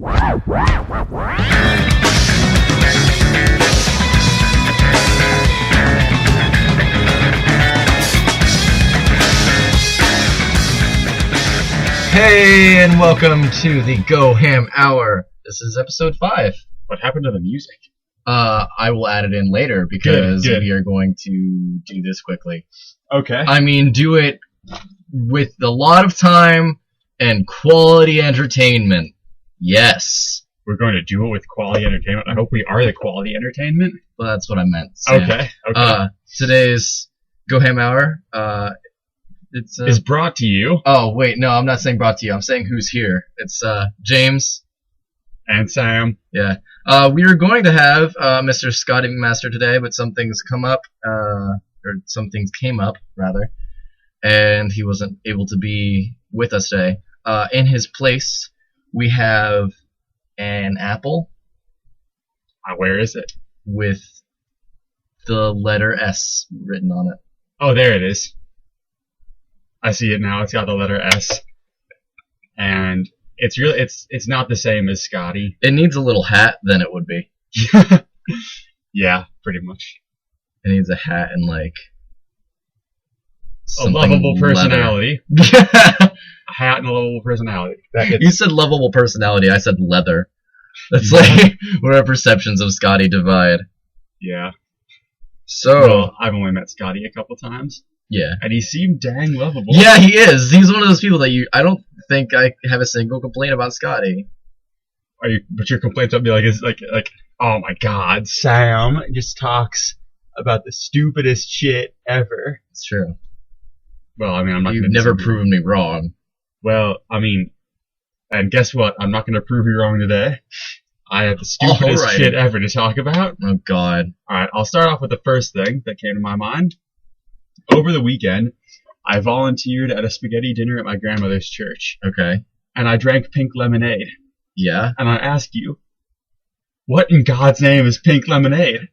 Hey, and welcome to the Go Ham Hour. This is episode 5. What happened to the music? I will add it in later because Good. we are going to do this quickly. Okay. I mean, do it with a lot of time and quality entertainment. Yes. We're going to do it with quality entertainment. I hope we are the quality entertainment. Well, that's what I meant. Sam. Okay. Today's Go Ham Hour, Is brought to you. Oh, wait, no, I'm not saying brought to you. I'm saying who's here. It's, James. And Sam. Yeah. We were going to have Mr. Scotty McMaster today, but some things come up, or some things came up, rather, and he wasn't able to be with us today. In his place, we have an apple. Where is it? With the letter S written on it. Oh, there it is. I see it now. It's got the letter S. And it's really, it's not the same as Scotty. It needs a little hat, then it would be. Yeah, pretty much. It needs a hat and, like, a lovable personality. A hat and a lovable personality. You said lovable personality, I said leather. That's like where our perceptions of Scotty divide. Yeah. So, well, I've only met Scotty a couple times. Yeah. And he seemed dang lovable. Yeah, he is. He's one of those people that I don't think I have a single complaint about Scotty. But your complaints would be like, oh my god, Sam just talks about the stupidest shit ever. It's true. Well, I mean, I'm not You've never proven me wrong. Well, I mean, and guess what? I'm not going to prove you wrong today. I have the stupidest shit ever to talk about. Oh god. Alright, I'll start off with the first thing that came to my mind. Over the weekend, I volunteered at a spaghetti dinner at my grandmother's church. Okay. And I drank pink lemonade. Yeah? And I ask you, what in God's name is pink lemonade?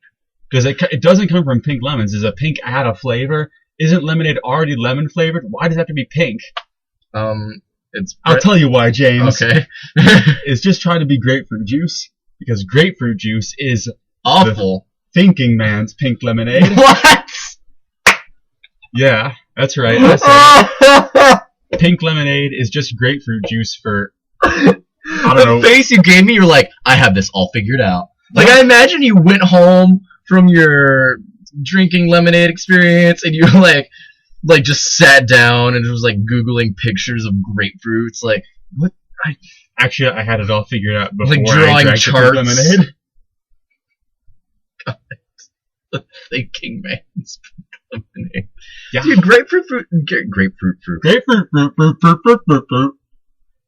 Because it doesn't come from pink lemons. Does a pink add a flavor? Isn't lemonade already lemon flavored? Why does it have to be pink? I'll tell you why, James. Okay. It's just trying to be grapefruit juice. Because grapefruit juice is awful. The thinking man's pink lemonade. What? Yeah, that's right. Pink lemonade is just grapefruit juice for, I don't know. The face you gave me, you're like, I have this all figured out. Like, I imagine you went home from your drinking lemonade experience and you like just sat down and was like Googling pictures of grapefruits. Like, what? Actually, I had it all figured out before like drawing I drank charts. The lemonade. God, the thinking man's lemonade. Yeah. Dude, grapefruit fruit.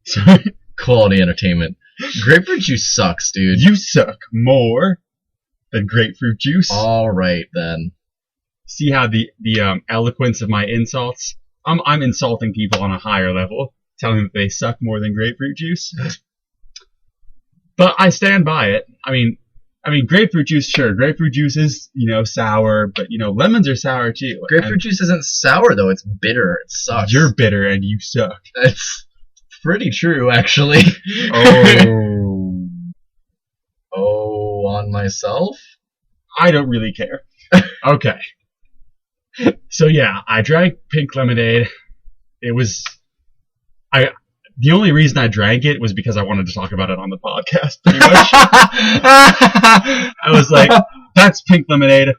Sorry. Quality entertainment. Grapefruit juice sucks, dude. You suck more than grapefruit juice. All right, then. See how the eloquence of my insults? I'm insulting people on a higher level, telling them that they suck more than grapefruit juice. But I stand by it. I mean, grapefruit juice, sure. Grapefruit juice is, sour, but, lemons are sour too. Grapefruit juice isn't sour, though. It's bitter. It sucks. You're bitter and you suck. That's pretty true, actually. Oh. Oh, on myself? I don't really care. Okay. So yeah, I drank pink lemonade. It was... The only reason I drank it was because I wanted to talk about it on the podcast, pretty much. I was like, that's pink lemonade.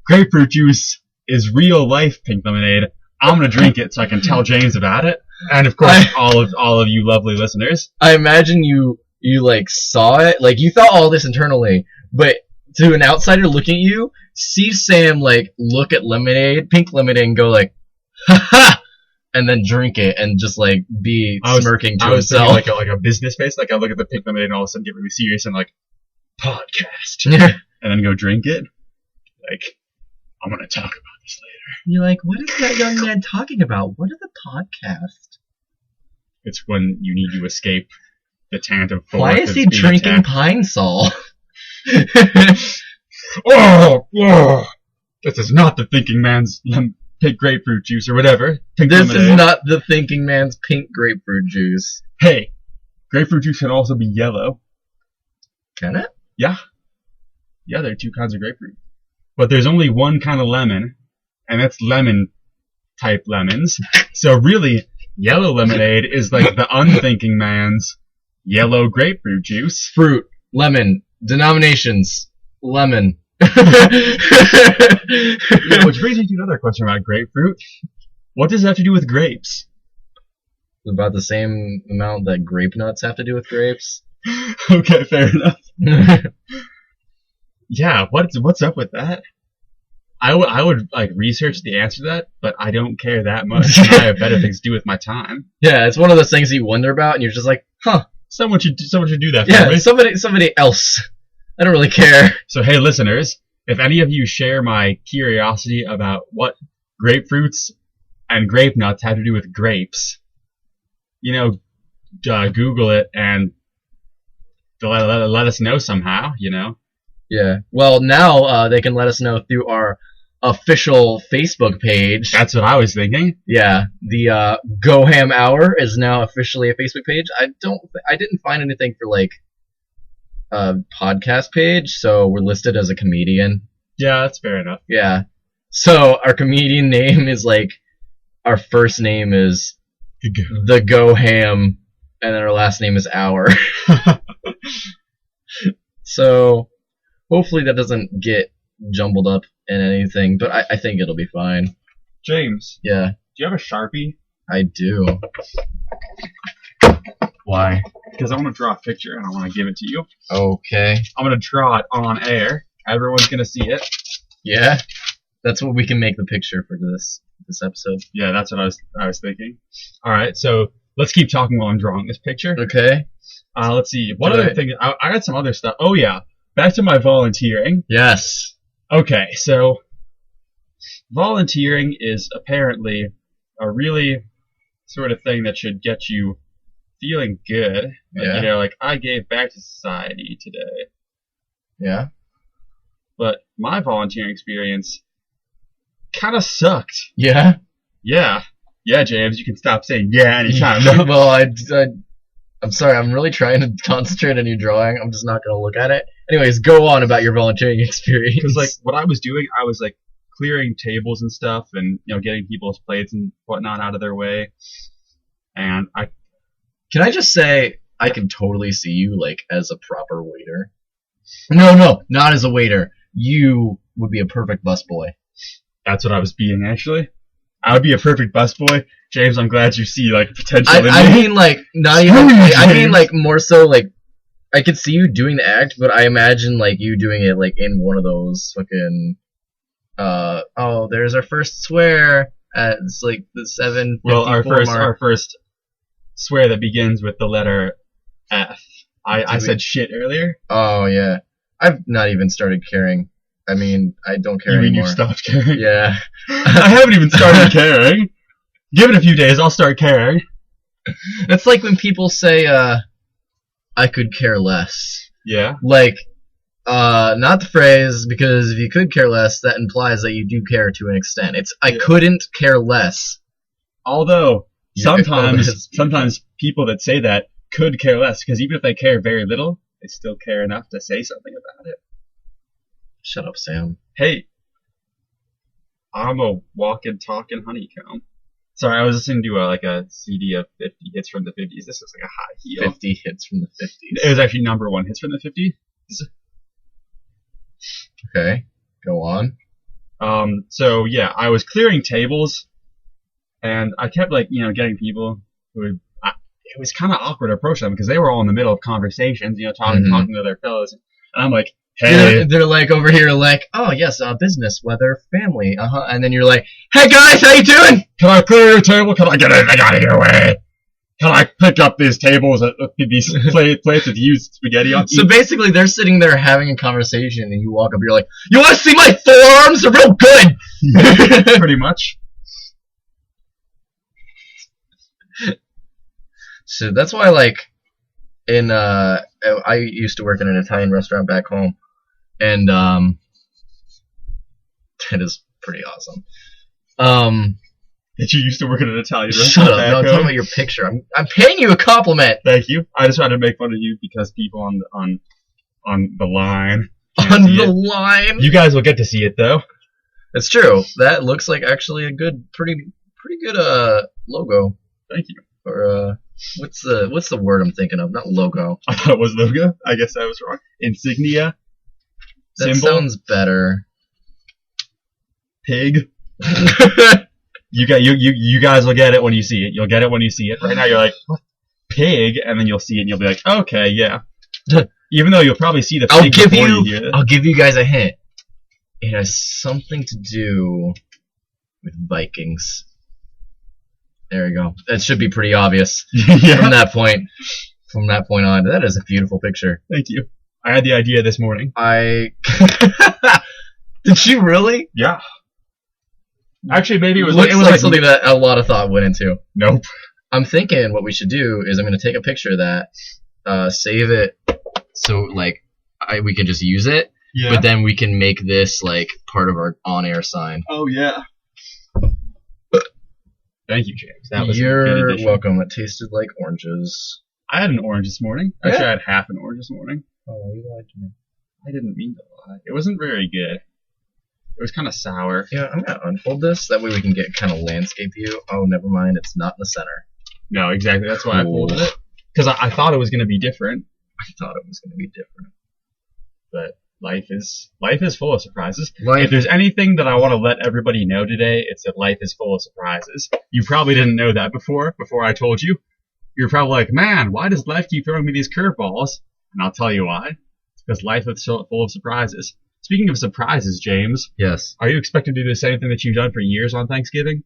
Grapefruit juice is real life pink lemonade. I'm going to drink it so I can tell James about it. And of course, all of you lovely listeners. I imagine you like saw it, like you thought all this internally, but to an outsider looking at you, see Sam like look at lemonade, pink lemonade, and go like, ha ha! And then drink it and just like be smirking to himself. Like a business face. Like I look at the pink lemonade and all of a sudden get really serious and like, podcast. And then go drink it. Like, I'm going to talk about this later. You're like, what is that young man talking about? What is a podcast? It's when you need to escape the taint of force. Why is he drinking Pine Sol? Oh! This is not the thinking man's pink grapefruit juice or whatever. Pink this lemonade. Is not the thinking man's pink grapefruit juice. Hey, Grapefruit juice can also be yellow. Can it? Yeah. Yeah, there are two kinds of grapefruit. But there's only one kind of lemon, and that's lemon-type lemons. So really, yellow lemonade is like the unthinking man's yellow grapefruit juice. Fruit, lemon, denominations, lemon. Yeah, which brings me to another question about grapefruit. What does it have to do with grapes? About the same amount that grape nuts have to do with grapes. Okay, fair enough. Yeah, what's up with that? I would like research the answer to that, but I don't care that much. I have better things to do with my time. Yeah, it's one of those things you wonder about, and you're just like, huh. Someone should do that for me. Somebody else. I don't really care. So hey, listeners, if any of you share my curiosity about what grapefruits and grape nuts have to do with grapes, Google it and let us know somehow. Yeah. Well, now they can let us know through our official Facebook page. That's what I was thinking. Yeah, the Go Ham Hour is now officially a Facebook page. I didn't find anything for like a podcast page, so we're listed as a comedian. Yeah, that's fair enough. Yeah. So our comedian name is like, our first name is the Go Ham, and then our last name is Hour. So hopefully that doesn't get jumbled up in anything, but I think it'll be fine. James. Yeah. Do you have a Sharpie? I do. Why? Because I want to draw a picture and I want to give it to you. Okay. I'm going to draw it on air. Everyone's going to see it. Yeah? That's what we can make the picture for this episode. Yeah, that's what I was thinking. All right, so let's keep talking while I'm drawing this picture. Okay. Let's see. What other thing? I got some other stuff. Oh, yeah. Back to my volunteering. Yes. Okay, so volunteering is apparently a really sort of thing that should get you feeling good. Yeah. Like, I gave back to society today. Yeah. But my volunteering experience kind of sucked. Yeah? Yeah. Yeah, James, you can stop saying yeah anytime. Well, I'm sorry, I'm really trying to concentrate on your drawing. I'm just not going to look at it. Anyways, go on about your volunteering experience. Because, like, what I was doing, I was, like, clearing tables and stuff and, getting people's plates and whatnot out of their way. And Can I just say, I can totally see you, like, as a proper waiter. No, not as a waiter. You would be a perfect busboy. That's what I was being, actually. I would be a perfect busboy. James, I'm glad you see, like, potential in me. I mean, like, not even... I mean, like, more so, like, I could see you doing the act, but I imagine, like, you doing it, like, in one of those fucking... there's our first swear at, it's, like, the 754 Well, our mark. first swear that begins with the letter F. I said shit earlier. Oh, yeah. I've not even started caring. I mean, I don't care You mean anymore. you stopped caring? Yeah. I haven't even started caring. Give it a few days, I'll start caring. It's like when people say, I could care less. Yeah. Like, not the phrase, because if you could care less, that implies that you do care to an extent. It's, I couldn't care less. Although, sometimes people that say that could care less, because even if they care very little, they still care enough to say something about it. Shut up, Sam. Hey, I'm a walking, talking honeycomb. Sorry, I was listening to a CD of 50 hits from the 50s. This is like a high heel. 50 hits from the 50s. It was actually number 1 hits from the 50s. Okay, go on. So yeah, I was clearing tables, and I kept getting people who would. It was kind of awkward to approach them because they were all in the middle of conversations, talking to their fellows, and I'm like, hey. They're like over here, like, oh yes, business, weather, family, and then you're like, hey guys, how you doing? Can I clear your table? Can I get anything out of your way? Can I pick up these tables, these plates with used spaghetti on? So basically, they're sitting there having a conversation, and you walk up, you're like, you want to see my forearms? They're real good. Pretty much. So that's why, like, I used to work in an Italian restaurant back home, and that is pretty awesome. that you used to work at an Italian Shut restaurant up! back No, I'm home. talking about your picture. I'm paying you a compliment. Thank you. I just wanted to make fun of you because people on the line can't On see the it. line. You guys will get to see it though. It's true. That looks like actually a pretty good logo. Thank you. Or what's the word I'm thinking of? Not logo. I thought it was logo. I guess I was wrong. Insignia. That Symbol. sounds better. Pig. You guys will get it when you see it. You'll get it when you see it. Right now you're like, what? Pig, and then you'll see it and you'll be like, okay, yeah. Even though you'll probably see the pig before you hear it. I'll give you guys a hint. It has something to do with Vikings. There you go. That should be pretty obvious Yeah. from that point. From that point on, that is a beautiful picture. Thank you. I had the idea this morning. Did you really? Yeah. Actually, maybe it was Looks like like something that a lot of thought went into. Nope. I'm thinking what we should do is I'm going to take a picture of that, save it, so like we can just use it. Yeah. But then we can make this like part of our on-air sign. Oh yeah. Thank you, James. That was a good You're addition. welcome. It tasted like oranges. I had an orange this morning. Yeah? Actually, I had half an orange this morning. Oh, you lied to me. I didn't mean to lie. It wasn't very good. It was kind of sour. Yeah, I'm gonna unfold this. That way we can get kind of landscape view. Oh, never mind. It's not in the center. No, exactly. That's why I Cool. folded it. Because I thought it was going to be different. I thought it was gonna be different. But life is full of surprises. Life. If there's anything that I want to let everybody know today, it's that life is full of surprises. You probably didn't know that before I told you. You're probably like, man, why does life keep throwing me these curveballs? And I'll tell you why. It's because life is so full of surprises. Speaking of surprises, James, Yes. are you expecting to do the same thing that you've done for years on Thanksgiving?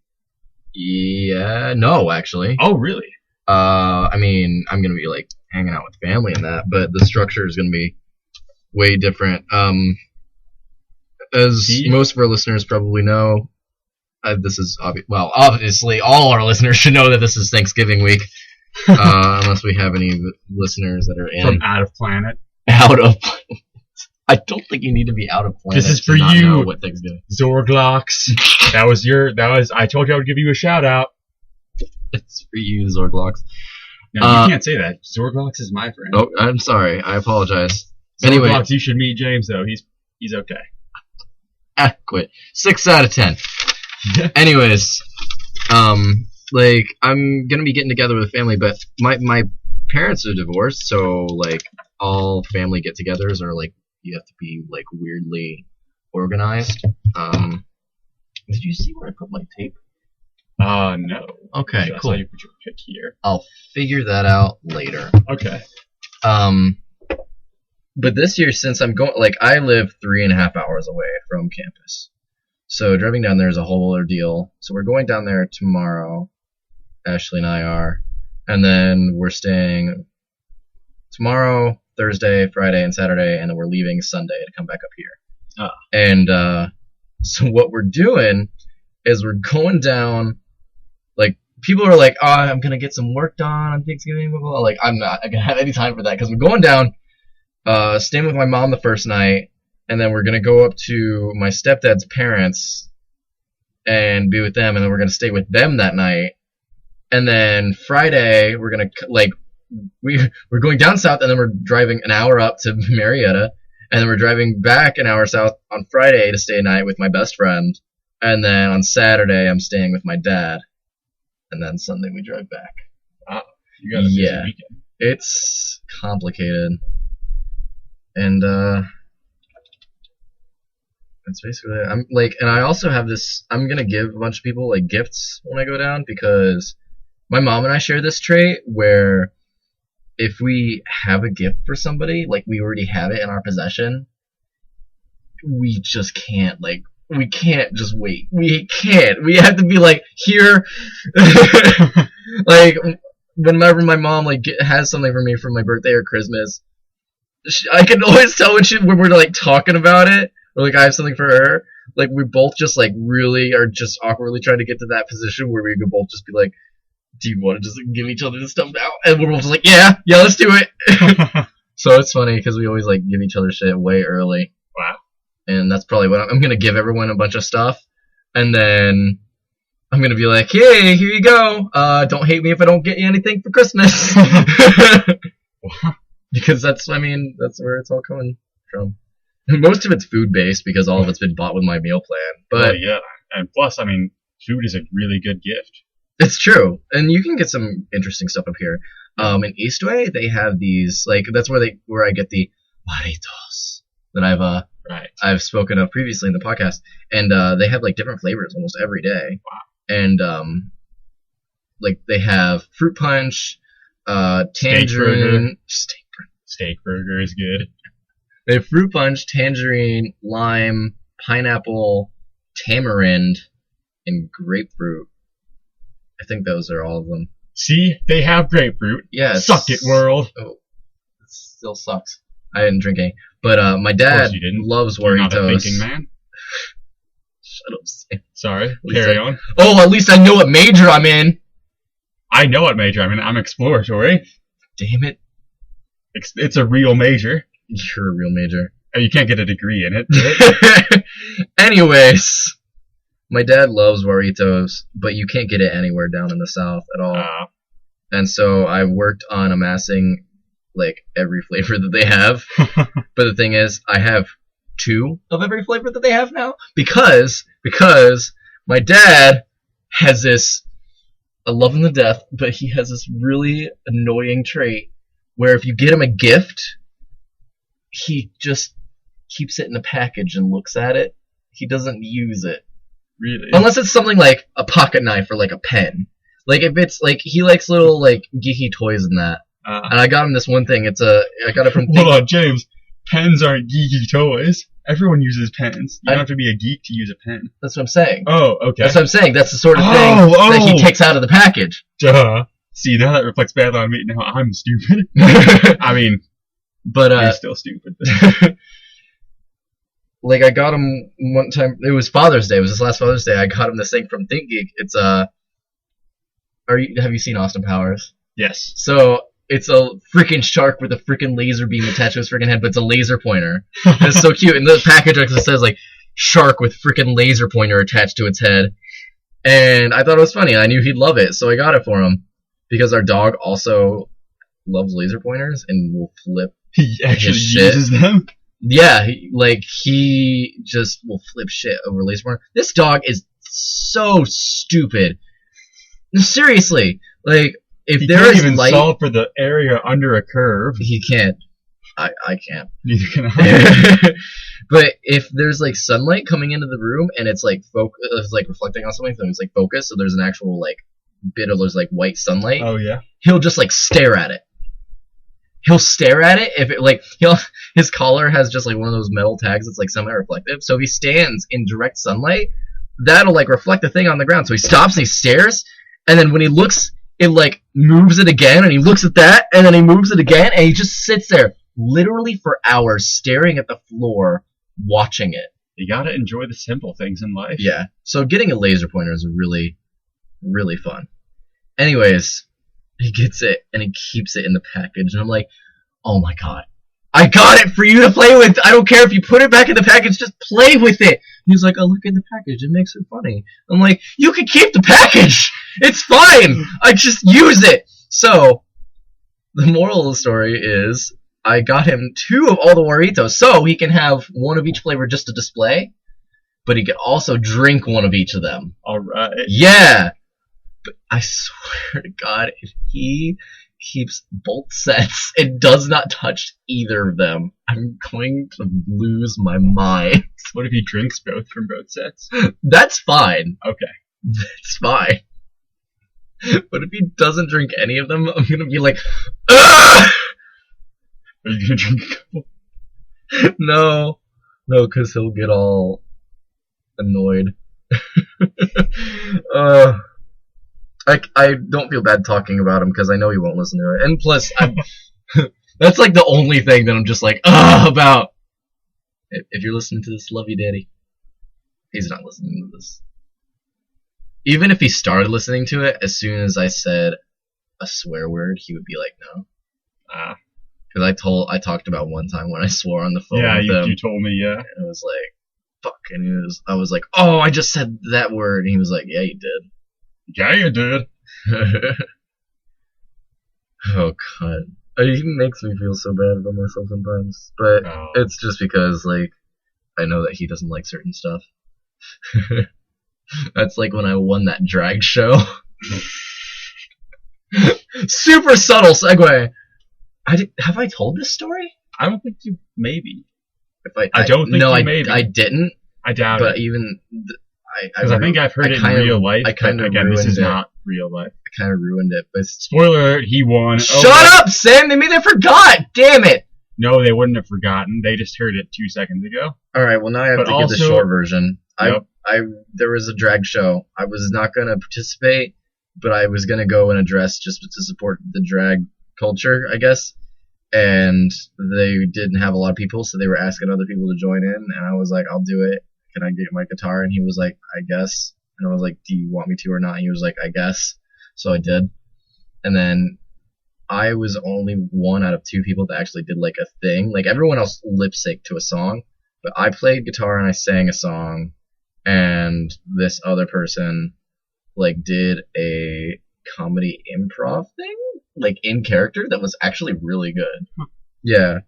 Yeah. No, actually. Oh, really? I mean, I'm gonna be like hanging out with family and that, but the structure is gonna be way different. As See? most of our listeners probably know, this is obviously all our listeners should know that this is Thanksgiving week, unless we have any listeners that are From out of planet. out of. I don't think you need to be out of planet. This is to for not you. know what Thanksgiving. Zorglocks. I told you I would give you a shout out. It's for you, Zorglocks. No, you can't say that. Zorglocks is my friend. Oh, I'm sorry. I apologize. Zorglocks, Anyway, you should meet James though. He's okay. quit. 6 out of 10. Anyways, like I'm gonna be getting together with family, but my parents are divorced, so like all family get-togethers are like you have to be like weirdly organized. Did you see where I put my tape? No. Okay, I saw cool. you put your pick here. I'll figure that out later. Okay. But this year, since I'm going, like I live 3.5 hours away from campus, so driving down there is a whole other deal. So we're going down there tomorrow. Ashley and I are, and then we're staying tomorrow, Thursday, Friday, and Saturday, and then we're leaving Sunday to come back up here. And so what we're doing is we're going down. Like people are like, "Oh, I'm gonna get some work done on Thanksgiving." Blah, blah, blah. Like I'm not gonna have any time for that because we're going down, staying with my mom the first night, and then we're gonna go up to my stepdad's parents and be with them, and then we're gonna stay with them that night. And then Friday we're gonna we're going down south, and then we're driving an hour up to Marietta, and then we're driving back an hour south on Friday to stay a night with my best friend, and then on Saturday I'm staying with my dad, and then Sunday we drive back. Wow. You got a busy weekend. It's complicated, and that's basically it. I'm like, and I also have this. I'm gonna give a bunch of people like gifts when I go down because my mom and I share this trait where if we have a gift for somebody, like we already have it in our possession, we just can't like. We can't just wait. We can't. We have to be like here. Like whenever my mom like has something for me for my birthday or Christmas, I can always tell when we're like talking about it, or like I have something for her. Like we both just like really are just awkwardly trying to get to that position where we could both just be like, "Do you want to just like, give each other this stuff now?" And we're both just like, "Yeah, let's do it." So it's funny because we always like give each other shit way early. Wow. And that's probably what I'm gonna give everyone a bunch of stuff, and then I'm gonna be like, hey, here you go. Don't hate me if I don't get you anything for Christmas. Because that's where it's all coming from. Most of it's food based because all of it's been bought with my meal plan. But well, yeah, and plus, food is a really good gift. it's true, and you can get some interesting stuff up here. In Eastway, they have these that's where I get the burritos that I've spoken of previously in the podcast, and they have like different flavors almost every day. Wow. And they have fruit punch, tangerine, Steak burger is good. They have fruit punch, tangerine, lime, pineapple, tamarind, and grapefruit. I think those are all of them. See, they have grapefruit. Yeah. Suck it, world. Oh, it still sucks. I didn't drink any. But my dad loves Doritos. You're not a thinking man. Shut up, Sam. Sorry, carry on. Oh, at least I know what major I'm in. I know what major I'm in. I'm exploratory. Damn it. It's a real major. You're a real major. And you can't get a degree in it. Anyways, my dad loves Doritos, but you can't get it anywhere down in the South at all. And so I worked on amassing every flavor that they have. But the thing is, I have 2 of every flavor that they have now because my dad has this. I love him to death, but he has this really annoying trait where if you get him a gift, he just keeps it in a package and looks at it. He doesn't use it. Really? Unless it's something like a pocket knife or a pen. If it's he likes little geeky toys and that. And I got him this one thing. I got it from. Hold on, James. Pens aren't geeky toys. Everyone uses pens. You don't have to be a geek to use a pen. That's what I'm saying. Oh, okay. That's what I'm saying. That's the sort of thing that he takes out of the package. Duh. See, now that reflects badly on me. Now I'm stupid. But you're still stupid. I got him one time. It was Father's Day. It was his last Father's Day. I got him this thing from ThinkGeek. It's have you seen Austin Powers? Yes. So it's a freaking shark with a freaking laser beam attached to his freaking head, but it's a laser pointer. It's so cute. And the package actually says shark with freaking laser pointer attached to its head. And I thought it was funny. I knew he'd love it, so I got it for him because our dog also loves laser pointers and will flip. He actually uses them? Yeah, he just will flip shit over laser pointer. This dog is so stupid. Seriously, if he there can't is even light, solve for the area under a curve. He can't. I can't. Neither can I. But if there's sunlight coming into the room and it's reflecting on something, so it's focus, so there's an actual bit of those white sunlight. Oh yeah. He'll just stare at it. He'll stare at it if it his collar has just one of those metal tags that's semi-reflective. So if he stands in direct sunlight, that'll reflect the thing on the ground. So he stops and he stares, and then when he looks, it moves it again, and he looks at that, and then he moves it again, and he just sits there literally for hours staring at the floor, watching it. You gotta enjoy the simple things in life. Yeah. So getting a laser pointer is really, really fun. Anyways, he gets it, and he keeps it in the package, and I'm like, oh my god. I got it for you to play with! I don't care if you put it back in the package, just play with it! He's like, oh, look at the package, it makes it funny. I'm like, you can keep the package! It's fine! I just use it! So, the moral of the story is, I got him 2 of all the Doritos, so he can have 1 of each flavor just to display, but he can also drink 1 of each of them. Alright. Yeah! But I swear to God, if he keeps both sets and does not touch either of them, I'm going to lose my mind. What if he drinks both from both sets? That's fine. Okay. That's fine. But if he doesn't drink any of them, I'm gonna be like, ugh! Are you gonna drink a couple? No, because he'll get all annoyed. I don't feel bad talking about him because I know he won't listen to it. And plus, that's the only thing that I'm just about. If you're listening to this, love you, Daddy. He's not listening to this. Even if he started listening to it, as soon as I said a swear word, he would be like, no. Because I talked about one time when I swore on the phone. Yeah, with him, you told me, yeah. And it was like, fuck. And I was like, oh, I just said that word. And he was like, yeah, you did. Yeah, you did. Oh god. He makes me feel so bad about myself sometimes. But Oh. it's just because, like, I know that he doesn't like certain stuff. That's like when I won that drag show. Super subtle segue. Have I told this story? I don't think you. Maybe. If I don't think no, you I, maybe. I didn't. I doubt But it. even Because I think I've heard it in real life. I kind of again, this ruined is it. not real life. I kind of ruined it. But Spoiler alert, he won. shut up, Sam. Maybe they forgot. Damn it. No, they wouldn't have forgotten. They just heard it 2 seconds ago. All right. Well, now I have But to give the also- short version. Yep. There was a drag show. I was not gonna participate, but I was gonna go and address just to support the drag culture, I guess. And they didn't have a lot of people, so they were asking other people to join in. And I was like, I'll do it. Can I get my guitar? And he was like, I guess. And I was like, do you want me to or not? And he was like, I guess. So I did. And then I was only one out of two people that actually did like a thing. Like everyone else lip synced to a song, but I played guitar and I sang a song, and this other person like did a comedy improv thing, like in character, that was actually really good. Yeah,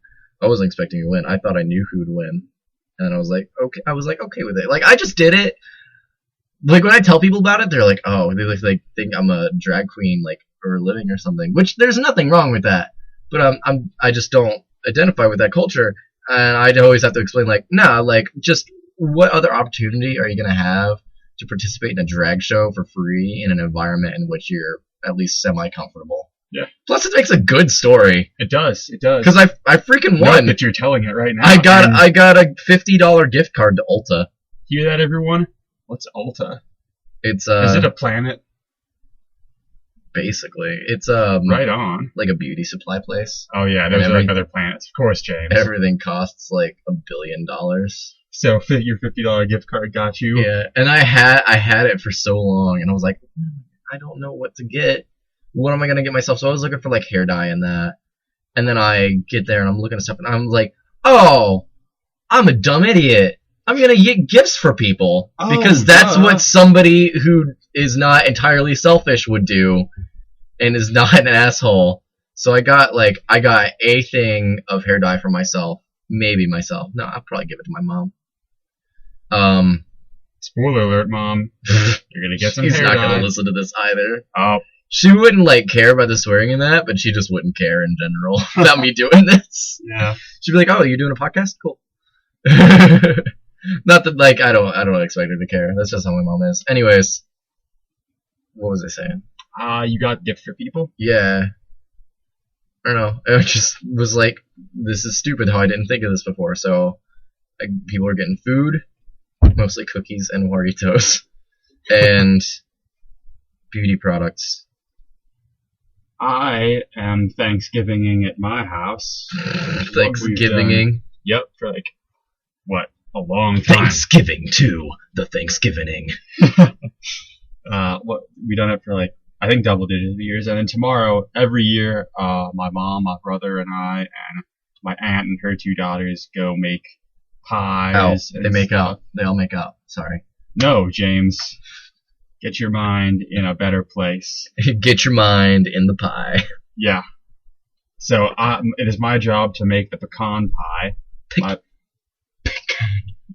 I wasn't expecting to win. I thought I knew who would win, and I was like, okay with it. Like I just did it. Like when I tell people about it, they're like, oh, they like think I'm a drag queen, like for a living or something. Which there's nothing wrong with that, but I just don't identify with that culture, and I'd always have to explain like, nah, like just what other opportunity are you gonna have to participate in a drag show for free in an environment in which you're at least semi-comfortable? Yeah. Plus, it makes a good story It does. It does. because I freaking Note won. that you're telling it right now. I And got a $50 gift card to Ulta. hear that, everyone? What's Ulta? It's Is it a planet? basically it's Right on. like a beauty supply place. Oh yeah, those are Every- like other planets. Of course, James. Everything costs like $1 billion. So your $50 gift card got you. Yeah, and I had it for so long, and I was like, I don't know what to get. What am I gonna get myself? So I was looking for like hair dye and that, and then I get there and I'm looking at stuff, and I'm like, oh, I'm a dumb idiot. I'm gonna get gifts for people because that's duh. what somebody who is not entirely selfish would do, and is not an asshole. So I got a thing of hair dye for myself, maybe myself. No, I'll probably give it to my mom. Spoiler alert, Mom. You're gonna get some She's hair not dye. gonna listen to this either. Oh, She wouldn't like care about the swearing in that, but she just wouldn't care in general about me doing this. yeah. She'd be like, "Oh, you're doing a podcast? Cool." Not that like I don't expect her to care. That's just how my mom is. Anyways, what was I saying? You got gifts for people? Yeah, I don't know. I just was like, this is stupid how I didn't think of this before. So, like, people are getting food, mostly cookies and Doritos, and beauty products. I am Thanksgivinging at my house. Thanksgiving. Yep, for like, what, a long time. Thanksgiving to the Thanksgiving. What we done it for like, I think double digits of years. And then tomorrow, every year, my mom, my brother, and I, and my aunt and her two daughters go make pies. They make out. They all make out. Sorry. No, James. Get your mind in a better place. Get your mind in the pie. Yeah. So it is my job to make the pecan pie.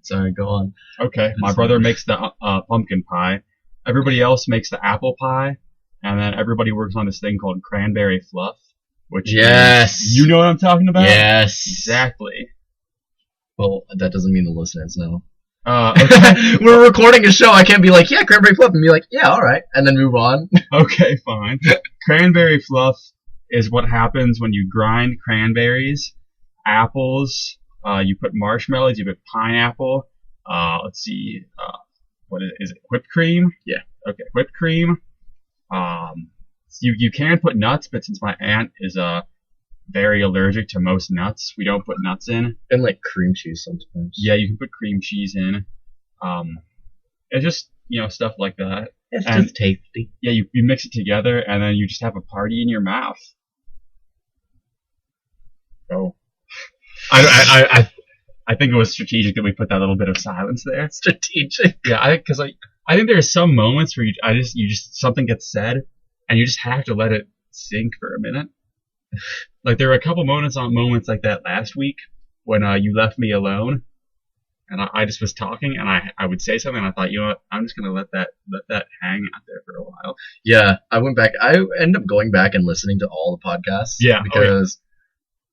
Sorry, go on. Okay. My brother makes the pumpkin pie. Everybody else makes the apple pie. And then everybody works on this thing called cranberry fluff. Which Yes. you know what I'm talking about? Yes. Exactly. Well, that doesn't mean the listeners know. Okay. We're recording a show. I can't be like, yeah, cranberry fluff, and be like, yeah, all right, and then move on. Okay, fine. Cranberry fluff is what happens when you grind cranberries, apples, you put marshmallows, you put pineapple, let's see, what is it, whipped cream? Yeah. Okay, whipped cream. You can put nuts, but since my aunt is very allergic to most nuts, we don't put nuts in. And like cream cheese sometimes. Yeah, you can put cream cheese in. It's just, stuff like that. It's And- just tasty. Yeah, you mix it together, and then you just have a party in your mouth. Oh. I I think it was strategic that we put that little bit of silence there. Strategic. Yeah, because I think there's some moments where you just something gets said, and you just have to let it sink for a minute. Like there were a couple moments like that last week when you left me alone, and I just was talking, and I would say something, and I thought, you know what, I'm just gonna let that hang out there for a while. Yeah, I went back. I ended up going back and listening to all the podcasts. Yeah, because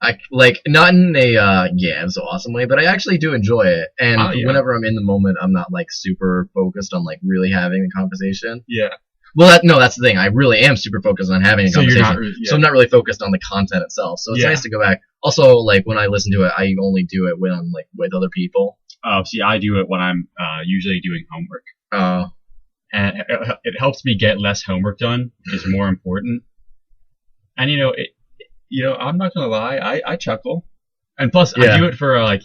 I like not in a yeah, it's so awesome way, but I actually do enjoy it. And whenever I'm in the moment, I'm not like super focused on like really having a conversation. Yeah. Well, that's the thing. I really am super focused on having a conversation, so I'm not really focused on the content itself. So it's nice to go back. Also, like when I listen to it, I only do it when I'm like with other people. Oh, see, I do it when I'm usually doing homework. Oh. And it helps me get less homework done, which is more important. And I'm not gonna lie, I chuckle, and plus I do it for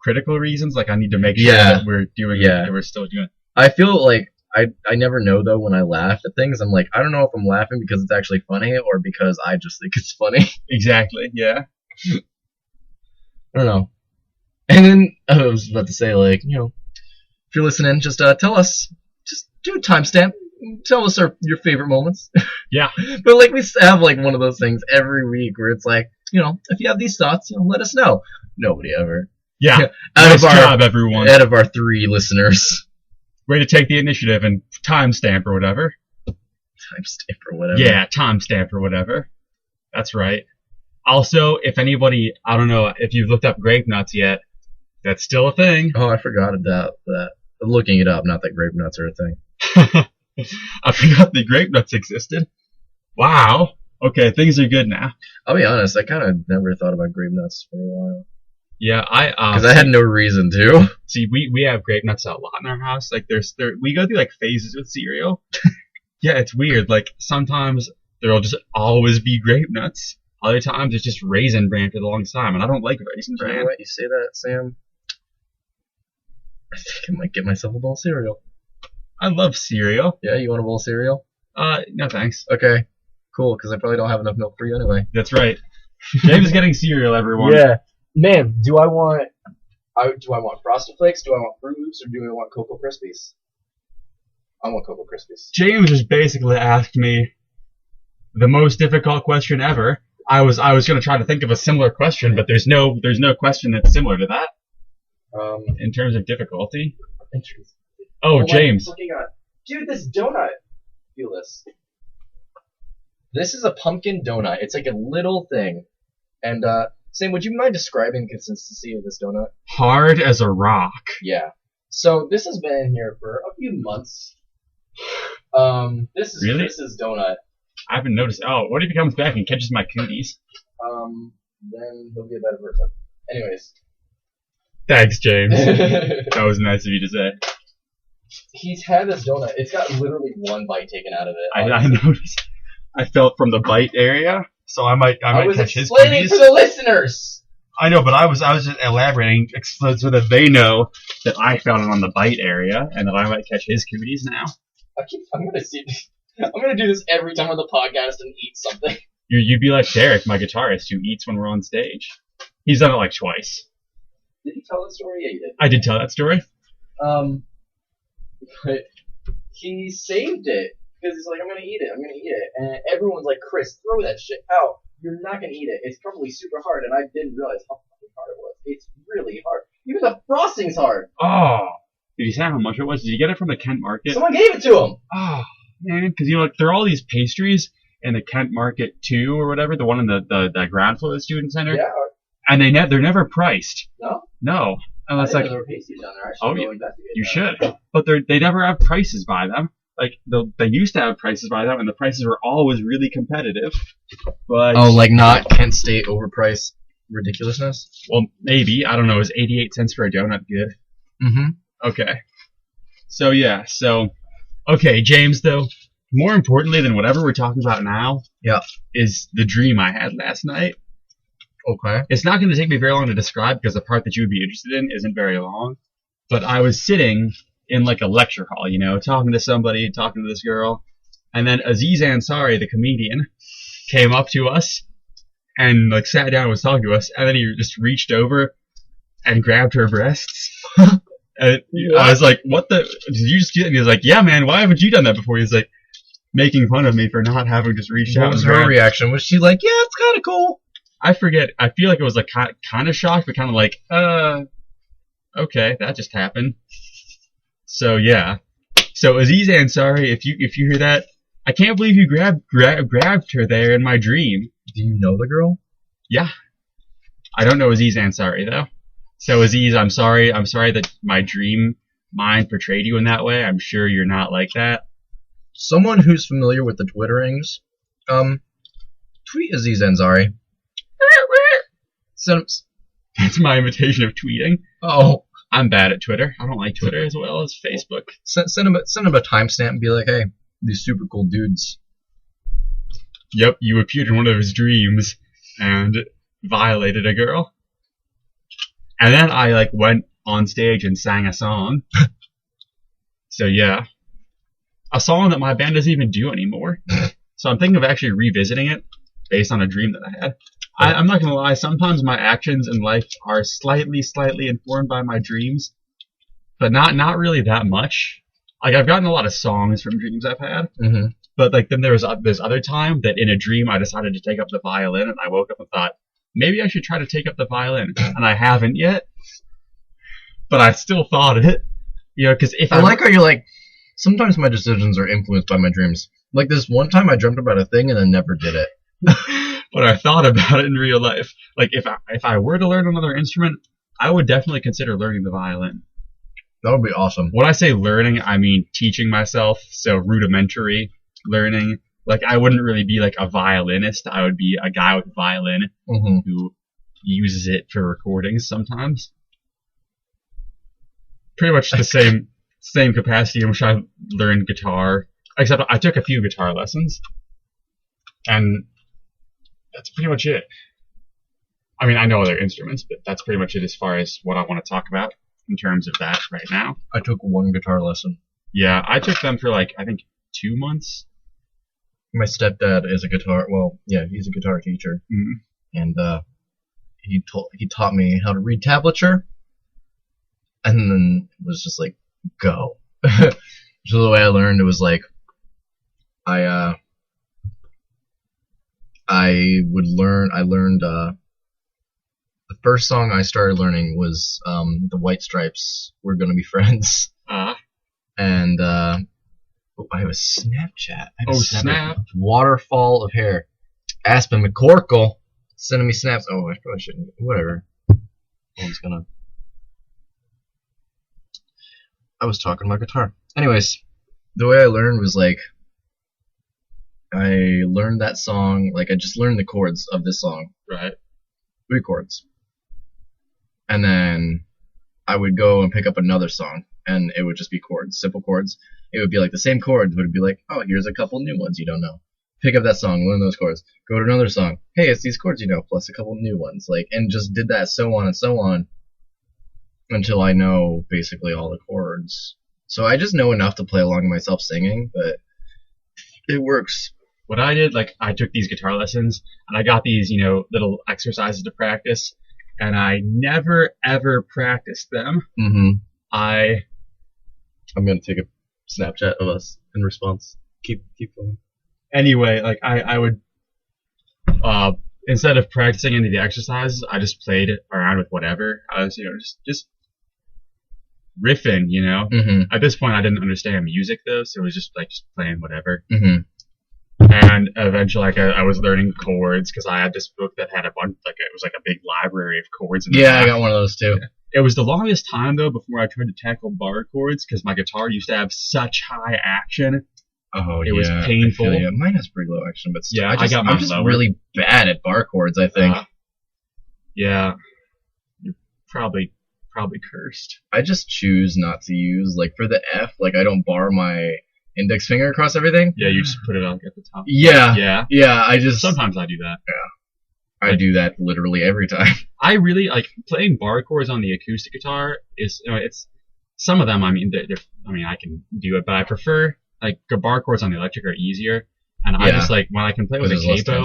critical reasons. Like I need to make sure that we're doing that we're still doing it. I feel like I never know though when I laugh at things. I'm like, I don't know if I'm laughing because it's actually funny or because I just think it's funny. Exactly. Yeah. I don't know. And then I was about to say, like, if you're listening, just tell us. Just do a timestamp. Tell us your favorite moments. Yeah. But like we have like one of those things every week where it's like, if you have these thoughts, let us know. Nobody ever. Yeah. Nice job, everyone. Out of our 3 listeners. Way to take the initiative and timestamp or whatever. Timestamp or whatever. Yeah, timestamp or whatever. That's right. Also, if anybody, I don't know if you've looked up grape nuts yet, that's still a thing. Oh, I forgot about that. Looking it up, not that grape nuts are a thing. I forgot the grape nuts existed. Wow. Okay, things are good now. I'll be honest, I kind of never thought about grape nuts for a while. Yeah, because I had no reason to. See, we have grape nuts a lot in our house. Like we go through like phases with cereal. Yeah, it's weird. Like sometimes there'll just always be grape nuts. Other times it's just Raisin Bran for the longest time, and I don't like Raisin Bran. You know what? You say that, Sam? I think I might get myself a bowl of cereal. I love cereal. Yeah, you want a bowl of cereal? No thanks. Okay, cool. Because I probably don't have enough milk for you anyway. That's right. James is getting cereal, everyone. Yeah. Man, do I want Frosted Flakes? Do I want Fruit Loops? Or do I want Cocoa Krispies? I want Cocoa Krispies. James just basically asked me the most difficult question ever. I was going to try to think of a similar question, but there's no question that's similar to that. In terms of difficulty. Oh, James. Dude, this donut. Feel this. This is a pumpkin donut. It's like a little thing, and Sam, would you mind describing the consistency of this donut? Hard as a rock. Yeah. So this has been in here for a few months. This is really? Chris's donut. I haven't noticed. Oh, what if he comes back and catches my cooties? Then he'll be a better person. Anyways. Thanks, James. That was nice of you to say. He's had this donut. It's got literally one bite taken out of it. I noticed. I felt from the bite area. So I might catch his cooties. I was explaining for the listeners. I know, but I was just elaborating so that they know that I felt it on the bite area and that I might catch his cooties now. I'm gonna do this every time on the podcast and eat something. You'd be like Derek, my guitarist, who eats when we're on stage. He's done it like twice. Did he tell that story? Yeah, he did. I did tell that story. But he saved it. Because he's like, I'm going to eat it. And everyone's like, Chris, throw that shit out. You're not going to eat it. It's probably super hard. And I didn't realize how fucking hard it was. It's really hard. Even the frosting's hard. Oh. Did he say how much it was? Did you get it from the Kent Market? Someone gave it to him. Oh, man. Because, there are all these pastries in the Kent Market 2 or whatever, the one in the ground floor of the student center. Yeah. And they're never priced. No? No. And that's like, there were pastries down there. You should. But they never have prices by them. Like, they used to have prices by them, and the prices were always really competitive. But like not Kent State overpriced ridiculousness? Well, maybe. I don't know. Is 88 cents for a donut good? Mm-hmm. Okay. So, yeah. Okay, James, though, more importantly than whatever we're talking about now is the dream I had last night. Okay. It's not going to take me very long to describe because the part that you would be interested in isn't very long. But I was sitting in like a lecture hall, talking to somebody, talking to this girl. And then Aziz Ansari, the comedian, came up to us and like sat down and was talking to us. And then he just reached over and grabbed her breasts. And I was like, what the? Did you just do that? And he was like, yeah, man, why haven't you done that before? He was like, making fun of me for not having just reached out. What was her reaction? Was she like, yeah, it's kind of cool? I forget. I feel like it was like kind of shocked, but kind of like, okay, that just happened. So yeah. So Aziz Ansari, if you hear that, I can't believe you grabbed her there in my dream. Do you know the girl? Yeah. I don't know Aziz Ansari though. So Aziz, I'm sorry. I'm sorry that my dream mind portrayed you in that way. I'm sure you're not like that. Someone who's familiar with the Twitterings, tweet Aziz Ansari. That's my imitation of tweeting. Oh, I'm bad at Twitter. I don't like Twitter as well as Facebook. Send him a timestamp and be like, hey, these super cool dudes. Yep, you appeared in one of his dreams and violated a girl. And then I like went on stage and sang a song. So yeah. A song that my band doesn't even do anymore. So I'm thinking of actually revisiting it based on a dream that I had. I'm not gonna lie, sometimes my actions in life are slightly informed by my dreams, but not really that much. Like I've gotten a lot of songs from dreams I've had, but like then there was this other time that in a dream I decided to take up the violin, and I woke up and thought maybe I should try to take up the violin, and I haven't yet, but I still thought it, you know, because if I like how you're like, sometimes my decisions are influenced by my dreams. Like this one time I dreamt about a thing and I never did it. But I thought about it in real life. Like if I were to learn another instrument, I would definitely consider learning the violin. That would be awesome. When I say learning, I mean teaching myself, so rudimentary learning. Like I wouldn't really be like a violinist. I would be a guy with a violin who uses it for recordings sometimes. Pretty much the same capacity in which I learned guitar, except I took a few guitar lessons, and that's pretty much it. I mean, I know other instruments, but that's pretty much it as far as what I want to talk about in terms of that right now. I took one guitar lesson. Yeah, I took them for like, I think 2 months. My stepdad is he's a guitar teacher, and he taught me how to read tablature, and then it was just like, go. So the way I learned, it was like, I learned the first song I started learning was the White Stripes, We're Gonna Be Friends. And I have a Snapchat. Snap. Waterfall of Hair. Aspen McCorkle sending me snaps. Oh, I probably shouldn't. Whatever. I was talking about guitar. Anyways, the way I learned was like, I learned that song, like I just learned the chords of this song. Right. 3 chords. And then I would go and pick up another song, and it would just be chords, simple chords. It would be like the same chords, but it'd be like, oh, here's a couple new ones you don't know. Pick up that song, learn those chords. Go to another song. Hey, it's these chords you know, plus a couple new ones. Like, and just did that so on and so on until I know basically all the chords. So I just know enough to play along to myself singing, but it works. What I did, like, I took these guitar lessons, and I got these, you know, little exercises to practice, and I never, ever practiced them. I'm gonna take a Snapchat of us in response. Keep going. Anyway, like, I would, instead of practicing any of the exercises, I just played around with whatever. I was, you know, just riffing, you know? At this point, I didn't understand music, though, so it was just, like, just playing whatever. And eventually, like, I was learning chords because I had this book that had a bunch, like, it was like a big library of chords. I got one of those too. It was the longest time though before I tried to tackle bar chords because my guitar used to have such high action. Oh, it was painful. Mine has pretty low action, but still, yeah, I'm just really bad at bar chords. I think. Yeah, you're probably cursed. I just choose not to use, like, for the F, like, I don't bar my index finger across everything. Yeah, you just put it like at the top. Yeah. I just sometimes I do that. Yeah, I do that literally every time. I really like playing bar chords on the acoustic guitar. Is, you know, it's some of them. I mean, I can do it, but I prefer like bar chords on the electric are easier. And I just like when I can play with a capo,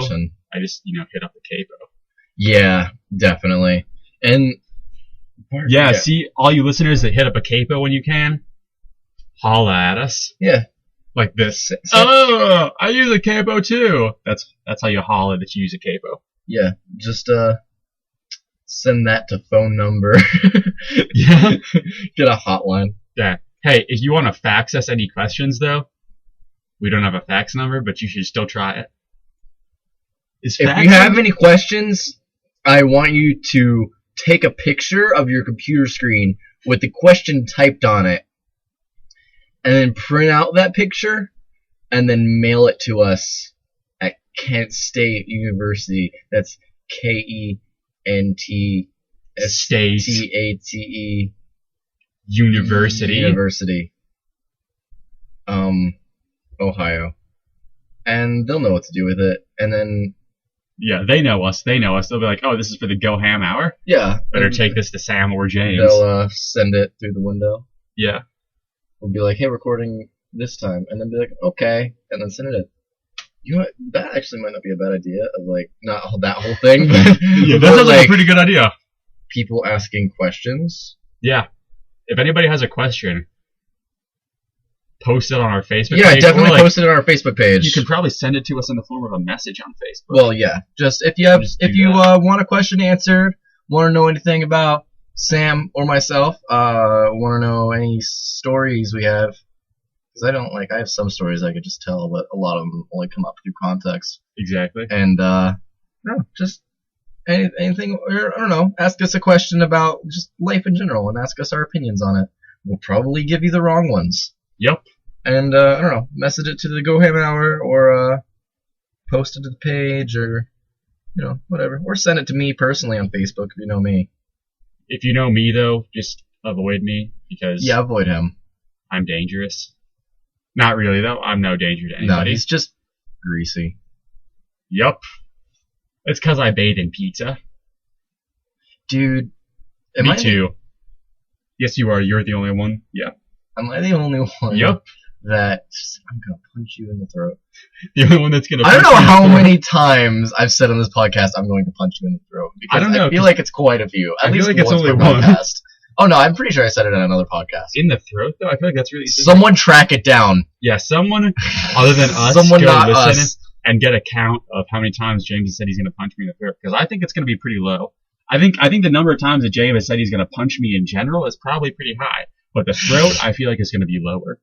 I just hit up the capo. Yeah, definitely. And Yeah, see, all you listeners that hit up a capo when you can, holla at us. Yeah. Like this. Oh, I use a capo too. That's how you holla that you use a capo. Yeah, just send that to phone number. Yeah. Get a hotline. Yeah. Hey, if you want to fax us any questions, though, we don't have a fax number, but you should still try it. If you have any questions, I want you to take a picture of your computer screen with the question typed on it, and then print out that picture, and then mail it to us at Kent State University. That's KENTSTATE University. Ohio. And they'll know what to do with it. And then... Yeah, they know us. They'll be like, oh, this is for the Go Ham Hour? Yeah. Better take this to Sam or James. They'll send it through the window. Yeah. We'll be like, hey, recording this time. And then be like, okay. And then send it in. You know what? That actually might not be a bad idea. Of like, not that whole thing, but... Yeah, that sounds like a pretty good idea. People asking questions. Yeah. If anybody has a question, post it on our Facebook page. Yeah, definitely post it on our Facebook page. You can probably send it to us in the form of a message on Facebook. Well, yeah. Just if you want a question answered, want to know anything about Sam or myself, want to know any stories we have, because I have some stories I could just tell, but a lot of them only come up through context. Exactly. And no, just anything, or I don't know, ask us a question about just life in general and ask us our opinions on it. We'll probably give you the wrong ones. Yep. And I don't know, message it to the Go Ham Hour, or post it to the page, or whatever, or send it to me personally on Facebook if you know me. If you know me though, just avoid me, because avoid him. I'm dangerous. Not really though. I'm no danger to anybody. No, he's just greasy. Yup. It's because I bathe in pizza. Dude. Me too. Yes, you are. You're the only one. Yeah. Am I the only one? Yup. That I'm gonna punch you in the throat. The only one that's gonna. I don't know how many times I've said on this podcast I'm going to punch you in the throat. Because I don't know. I feel like it's quite a few. I feel like it's only one. Podcast. Oh no, I'm pretty sure I said it on another podcast. In the throat though, I feel like that's really. Someone track it down. Yeah, someone other than us. Someone go not listen us. And get a count of how many times James has said he's gonna punch me in the throat, because I think it's gonna be pretty low. I think the number of times that James has said he's gonna punch me in general is probably pretty high, but the throat I feel like is gonna be lower.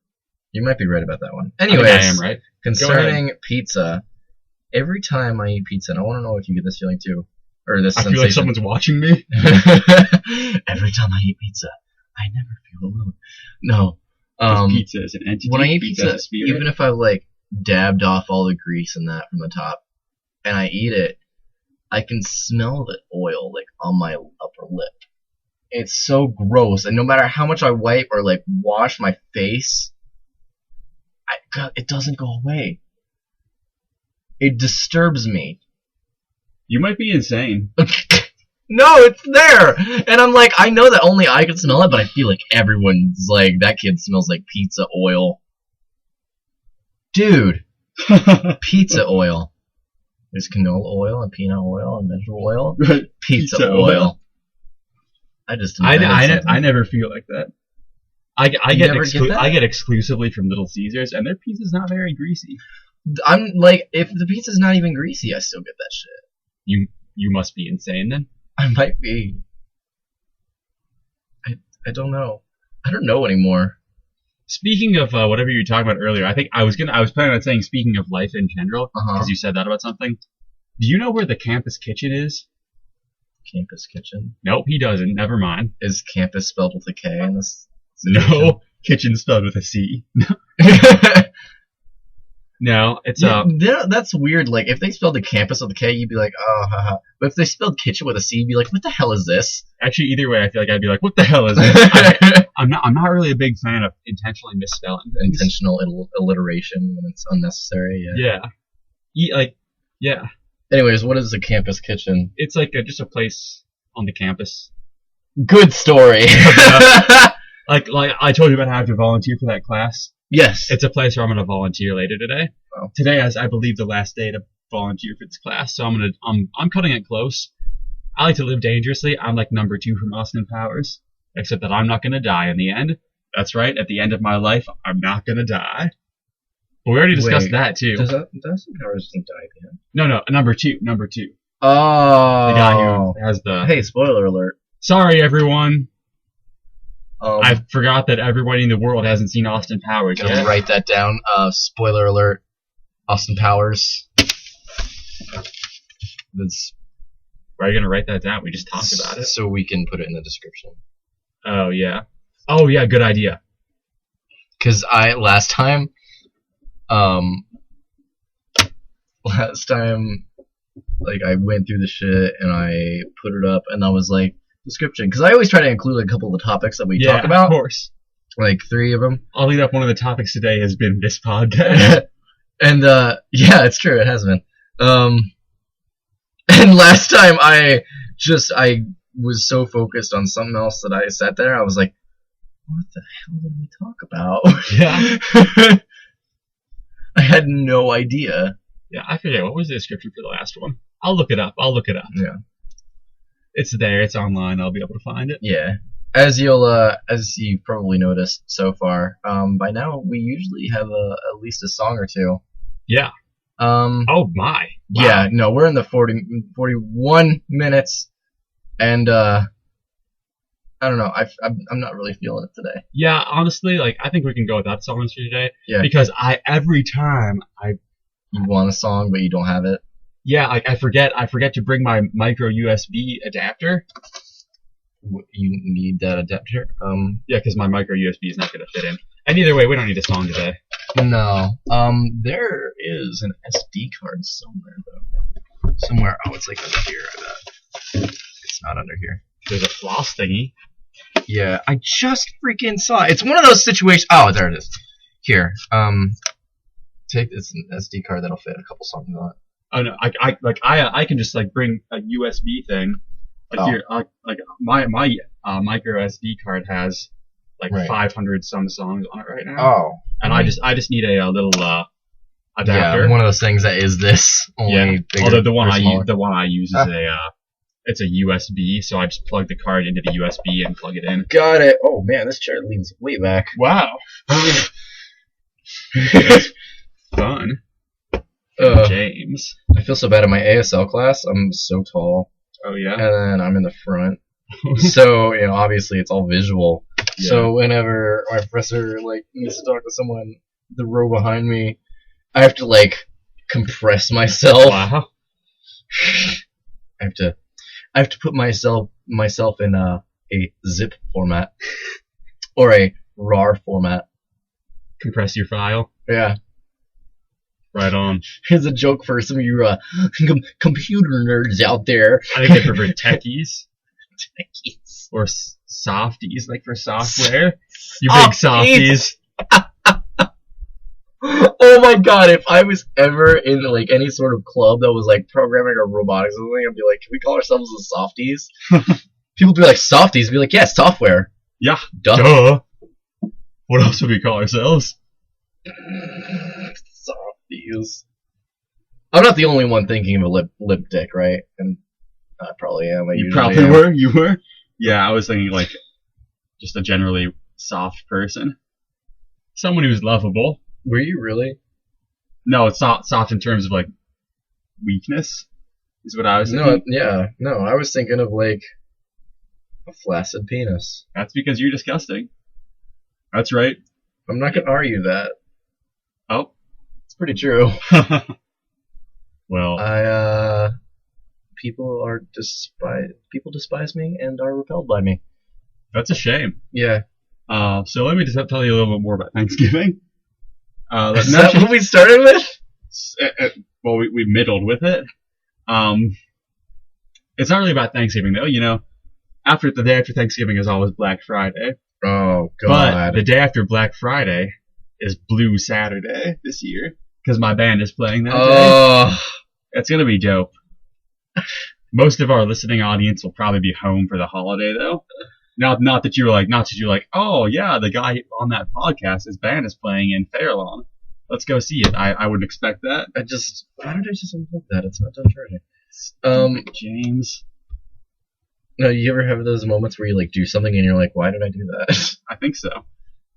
You might be right about that one. Anyways, I am right. Concerning pizza, every time I eat pizza, and I want to know if you get this feeling too, or this I sensation. feel like someone's watching me. Every time I eat pizza, I never feel alone. No, pizza is an entity. When I eat pizza, even if I've dabbed off all the grease and that from the top, and I eat it, I can smell the oil on my upper lip. It's so gross, and no matter how much I wipe or wash my face, it doesn't go away. It disturbs me. You might be insane. No, it's there! And I'm I know that only I can smell it, but I feel like everyone's that kid smells like pizza oil. Dude. Pizza oil. There's canola oil and peanut oil and vegetable oil. Pizza oil. I never feel like that. I get exclusively from Little Caesars, and their pizza's not very greasy. I'm if the pizza's not even greasy, I still get that shit. You must be insane then. I might be. I don't know. I don't know anymore. Speaking of whatever you were talking about earlier, I think I was planning on saying speaking of life in general, because you said that about something. Do you know where the campus kitchen is? Campus kitchen? Nope, he doesn't. Never mind. Is campus spelled with a K in this? No, kitchen spelled with a C. No, it's that's weird. If they spelled the campus with a K, you'd be like, oh, haha. But if they spelled kitchen with a C, you'd be like, what the hell is this? Actually, either way, I feel like I'd be like, what the hell is this? I'm not really a big fan of intentionally misspelling things. Intentional alliteration when it's unnecessary. Yeah. Yeah. Anyways, what is a campus kitchen? It's just a place on the campus. Good story. Like I told you about how I have to volunteer for that class. Yes. It's a place where I'm going to volunteer later today. Wow. Today is, I believe, the last day to volunteer for this class, so I'm cutting it close. I like to live dangerously. I'm like number 2 from Austin Powers, except that I'm not gonna die in the end. That's right. At the end of my life, I'm not gonna die. But we already discussed that too. Does Austin Powers doesn't die at the end? No, number 2. Number 2. Oh. The guy who has the. Hey, spoiler alert. Sorry, everyone. I I forgot that everybody in the world hasn't seen Austin Powers gonna yet. write that down. Spoiler alert. Austin Powers. That's Why are you gonna write that down? We just talked about it. so we can put it in the description. Oh yeah. Oh yeah. Good idea. Cause last time, like I went through the shit and I put it up and I was like description. Cause I always try to include like a couple of the topics that we talk about. Of course. Like 3 of them. I'll lead up. One of the topics today has been this podcast. And yeah, it's true. It has been. And last time I was so focused on something else that I sat there. I was like, what the hell did we talk about? Yeah. I had no idea. Yeah, I forget. What was the description for the last one? I'll look it up. Yeah. It's there. It's online. I'll be able to find it. Yeah. As you've probably noticed so far, by now we usually have at least a song or two. Yeah. Oh my. Wow. Yeah. No, we're in the 41 minutes, and I don't know. I'm not really feeling it today. Yeah. Honestly, like I think we can go without songs for today. Yeah. Because every time You want a song, but you don't have it. Yeah, I forget to bring my micro USB adapter. You need that adapter. Yeah, because my micro USB is not going to fit in. And either way, we don't need a song today. No. There is an SD card somewhere though. Somewhere. Oh, it's like under here. I bet. It's not under here. There's a floss thingy. Yeah, I just freaking saw it. It's one of those situations. Oh, there it is. Here. Take this SD card that'll fit a couple songs on it. Oh no, I can just like bring a USB thing. Like here, like my micro SD card has like 500 some songs on it right now. Oh, and I just need a little adapter. Yeah, one of those things that is this. Only bigger, although the one I use is it's a USB, so I just plug the card into the USB and plug it in. Got it. Oh man, this chair leans way back. Wow. Fun. James. I feel so bad in my ASL class. I'm so tall. Oh yeah. And then I'm in the front. So, obviously it's all visual. Yeah. So whenever my professor needs to talk to someone, the row behind me, I have to compress myself. Wow. I have to put myself in a zip format or a RAR format. Compress your file. Yeah. Right on. Here's a joke for some of you computer nerds out there. I think they prefer techies. Techies. Or softies, like for software. You big softies. Oh my god, if I was ever in any sort of club that was programming or robotics or something, I'd be like, can we call ourselves the softies? People would be like, softies? I'd be like, yeah, software. Yeah. Duh. What else would we call ourselves? Softies. I'm not the only one thinking of a lip dick, right? And I probably am. You probably were. You were? Yeah, I was thinking just a generally soft person. Someone who's lovable. Were you really? No, it's not soft in terms of weakness. Is what I was thinking. No, I was thinking of a flaccid penis. That's because you're disgusting. That's right. I'm not gonna argue that. Oh. It's pretty true. Well, people despise me and are repelled by me. That's a shame. Yeah. So let me just tell you a little bit more about Thanksgiving. Is that what we started with? Well, we middled with it. It's not really about Thanksgiving though. The day after Thanksgiving is always Black Friday. Oh God! But the day after Black Friday is Blue Saturday this year because my band is playing that day. It's gonna be dope. Most of our listening audience will probably be home for the holiday though. Not that you're like, oh yeah, the guy on that podcast, his band is playing in Fairlawn. Let's go see it. I wouldn't expect that. Why did I just unplug that? It's not done charging. James. No, you ever have those moments where you like do something and you're like, why did I do that? I think so.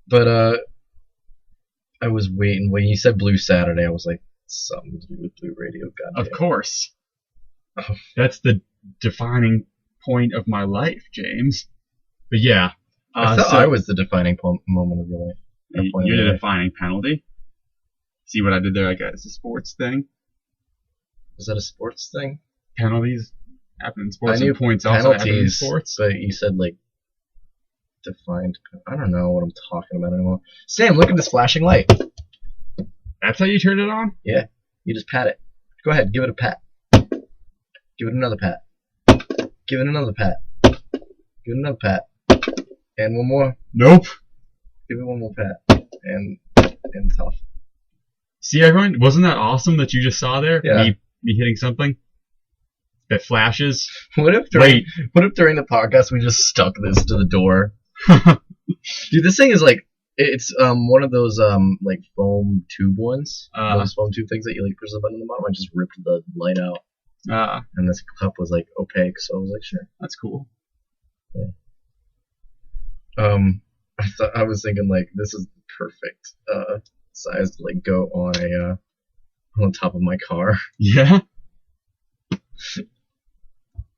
But I was waiting when you said Blue Saturday. I was like, something to do with Blue Radio. Goddamn. Of course. Oh. That's the defining point of my life, James. But yeah. I thought I was the defining moment of your life. You're the defining penalty. See what I did there? It's a sports thing. Is that a sports thing? Penalties happen in sports. I knew and points also happen in penalties, sports. but you said like defined. I don't know what I'm talking about anymore. Sam, look at this flashing light. That's how you turn it on? Yeah, you just pat it. Go ahead, give it a pat. Give it another pat. Give it another pat. Give it another pat. And one more. Nope. Give it one more pat. And tough. See, everyone? Wasn't that awesome that you just saw there? Yeah. Me hitting something that flashes. What if during the podcast we just stuck this to the door? Dude, this thing is like it's one of those like foam tube ones. Those foam tube things that you like push the button on the bottom. I just ripped the light out. And this cup was like opaque, so I was like, sure, that's cool. Yeah. I was thinking like this is the perfect size to like go on top of my car. Yeah.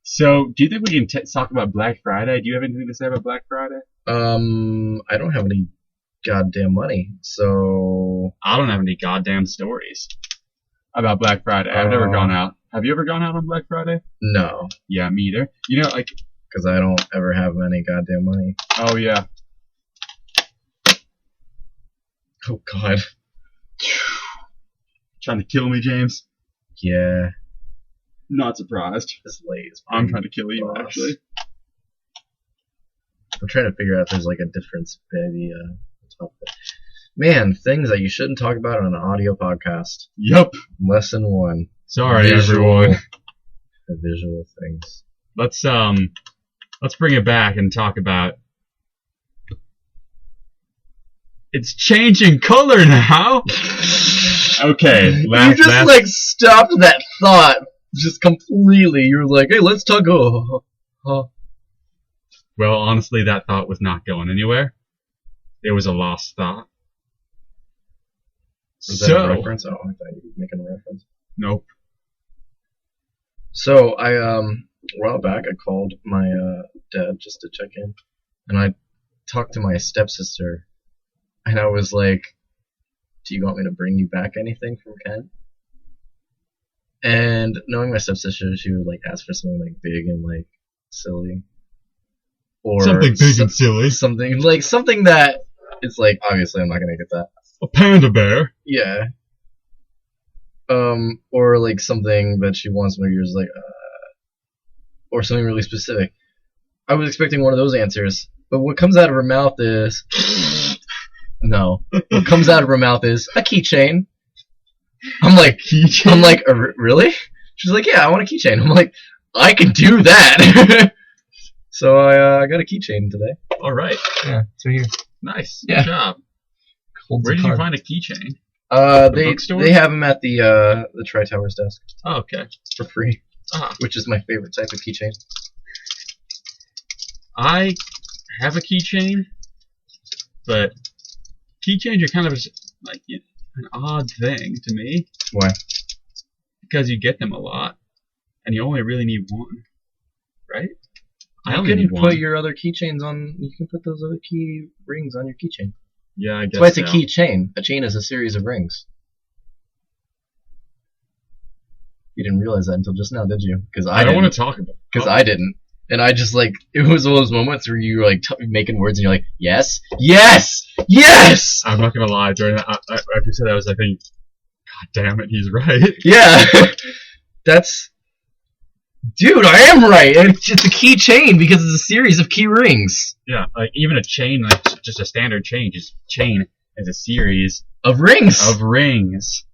So, do you think we can talk about Black Friday? Do you have anything to say about Black Friday? I don't have any goddamn money, so I don't have any goddamn stories about Black Friday. I've never gone out. Have you ever gone out on Black Friday? No. Yeah, me either. You know, like because I don't ever have any goddamn money. Oh yeah. Oh God. Trying to kill me, James? Yeah. Not surprised. This late is I'm trying to kill you, actually. I'm trying to figure out if there's like a difference, maybe. Man, things that you shouldn't talk about on an audio podcast. Yep. Lesson 1. Sorry, everyone. The visual things. Let's bring it back and talk about. It's changing color now. Okay. You just like stopped that thought just completely. You were like, "Hey, let's talk." Well, honestly, that thought was not going anywhere. It was a lost thought. Was that a reference? Oh, I thought you were making a reference. Nope. So I a while back I called my dad just to check in, and I talked to my stepsister, and I was like, "Do you want me to bring you back anything from Kent?" And knowing my stepsister, she would like ask for something like big and like silly, or something big and silly, something that it's like obviously I'm not gonna get that. A panda bear. Yeah. Or like something that she wants maybe is like, or something really specific. I was expecting one of those answers, but what comes out of her mouth is, no. What comes out of her mouth is a keychain. I'm like, keychain? I'm like, really? She's like, yeah, I want a keychain. I'm like, I can do that. So I got a keychain today. All right. Yeah, it's right here. Nice. Good job. Where did you find a keychain? They have them at the Tri-Towers desk. Oh, okay. For free. Ah. Which is my favorite type of keychain. I have a keychain, but keychains are kind of like an odd thing to me. Why? Because you get them a lot, and you only really need one, right? You can put your other keychains on. You can put those other key rings on your keychain. Yeah, I guess. That's why it's a keychain. A chain is a series of rings. You didn't realize that until just now, did you? Because I don't want to talk about it. Because I didn't. And I just like, it was one of those moments where you were like making words and you're like, yes, yes, yes! I'm not going to lie, during that, after you said that, I was like, thinking, God damn it, he's right. Yeah. That's, dude, I am right. It's a keychain because it's a series of key rings. Yeah, like even a chain, like just a standard chain, just chain is a series of rings.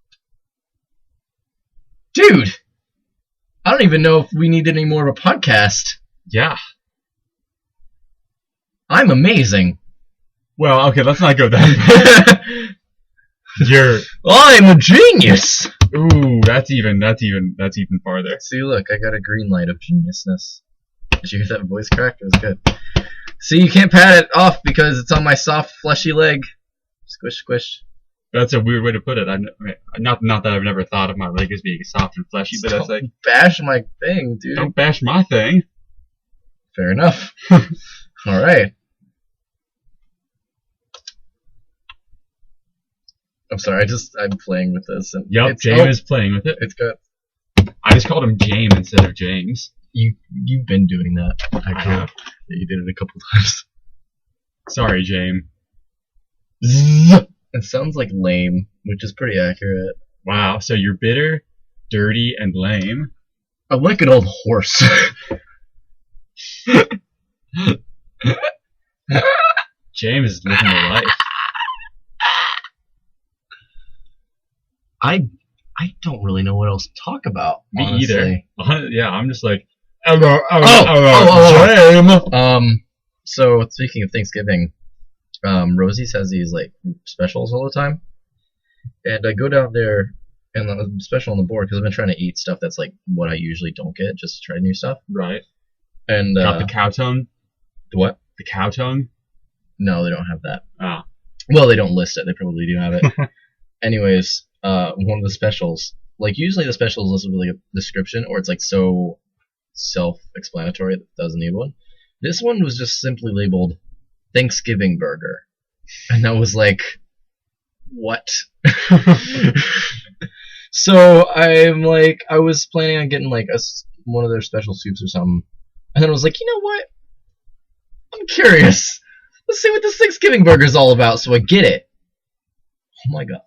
Dude, I don't even know if we need any more of a podcast. Yeah. I'm amazing. Well, okay, let's not go that far. I'm a genius. Ooh, that's even farther. See, look, I got a green light of geniusness. Did you hear that voice crack? It was good. See, you can't pat it off because it's on my soft, fleshy leg. Squish, squish. That's a weird way to put it. Not that I've never thought of my leg as being soft and fleshy, but that's like, bash my thing, dude. don't bash my thing. Fair enough. All right. I'm sorry. I'm playing with this. And Yep, James is playing with it. It's good. I just called him James instead of James. You've been doing that. I have. Yeah, you did it a couple times. Sorry, James. It sounds like lame, which is pretty accurate. Wow, so you're bitter, dirty, and lame. I'm like an old horse. James is living the life. I don't really know what else to talk about. Me honestly. either. Yeah, I'm just like, James. So speaking of Thanksgiving, Rosie's has these like specials all the time, and I go down there and the special on the board because I've been trying to eat stuff that's like what I usually don't get, just to try new stuff. Right. And got the cow tongue. What? The cow tongue? No, they don't have that. Ah. Well, they don't list it. They probably do have it. Anyways, one of the specials, like usually the special is listed with like a description, or it's like so self-explanatory that it doesn't need one. This one was just simply labeled Thanksgiving burger, and I was like, what? So I was planning on getting like one of their special soups or something, and then I was like, you know what? I'm curious. Let's see what this Thanksgiving burger is all about. So I get it. Oh my god.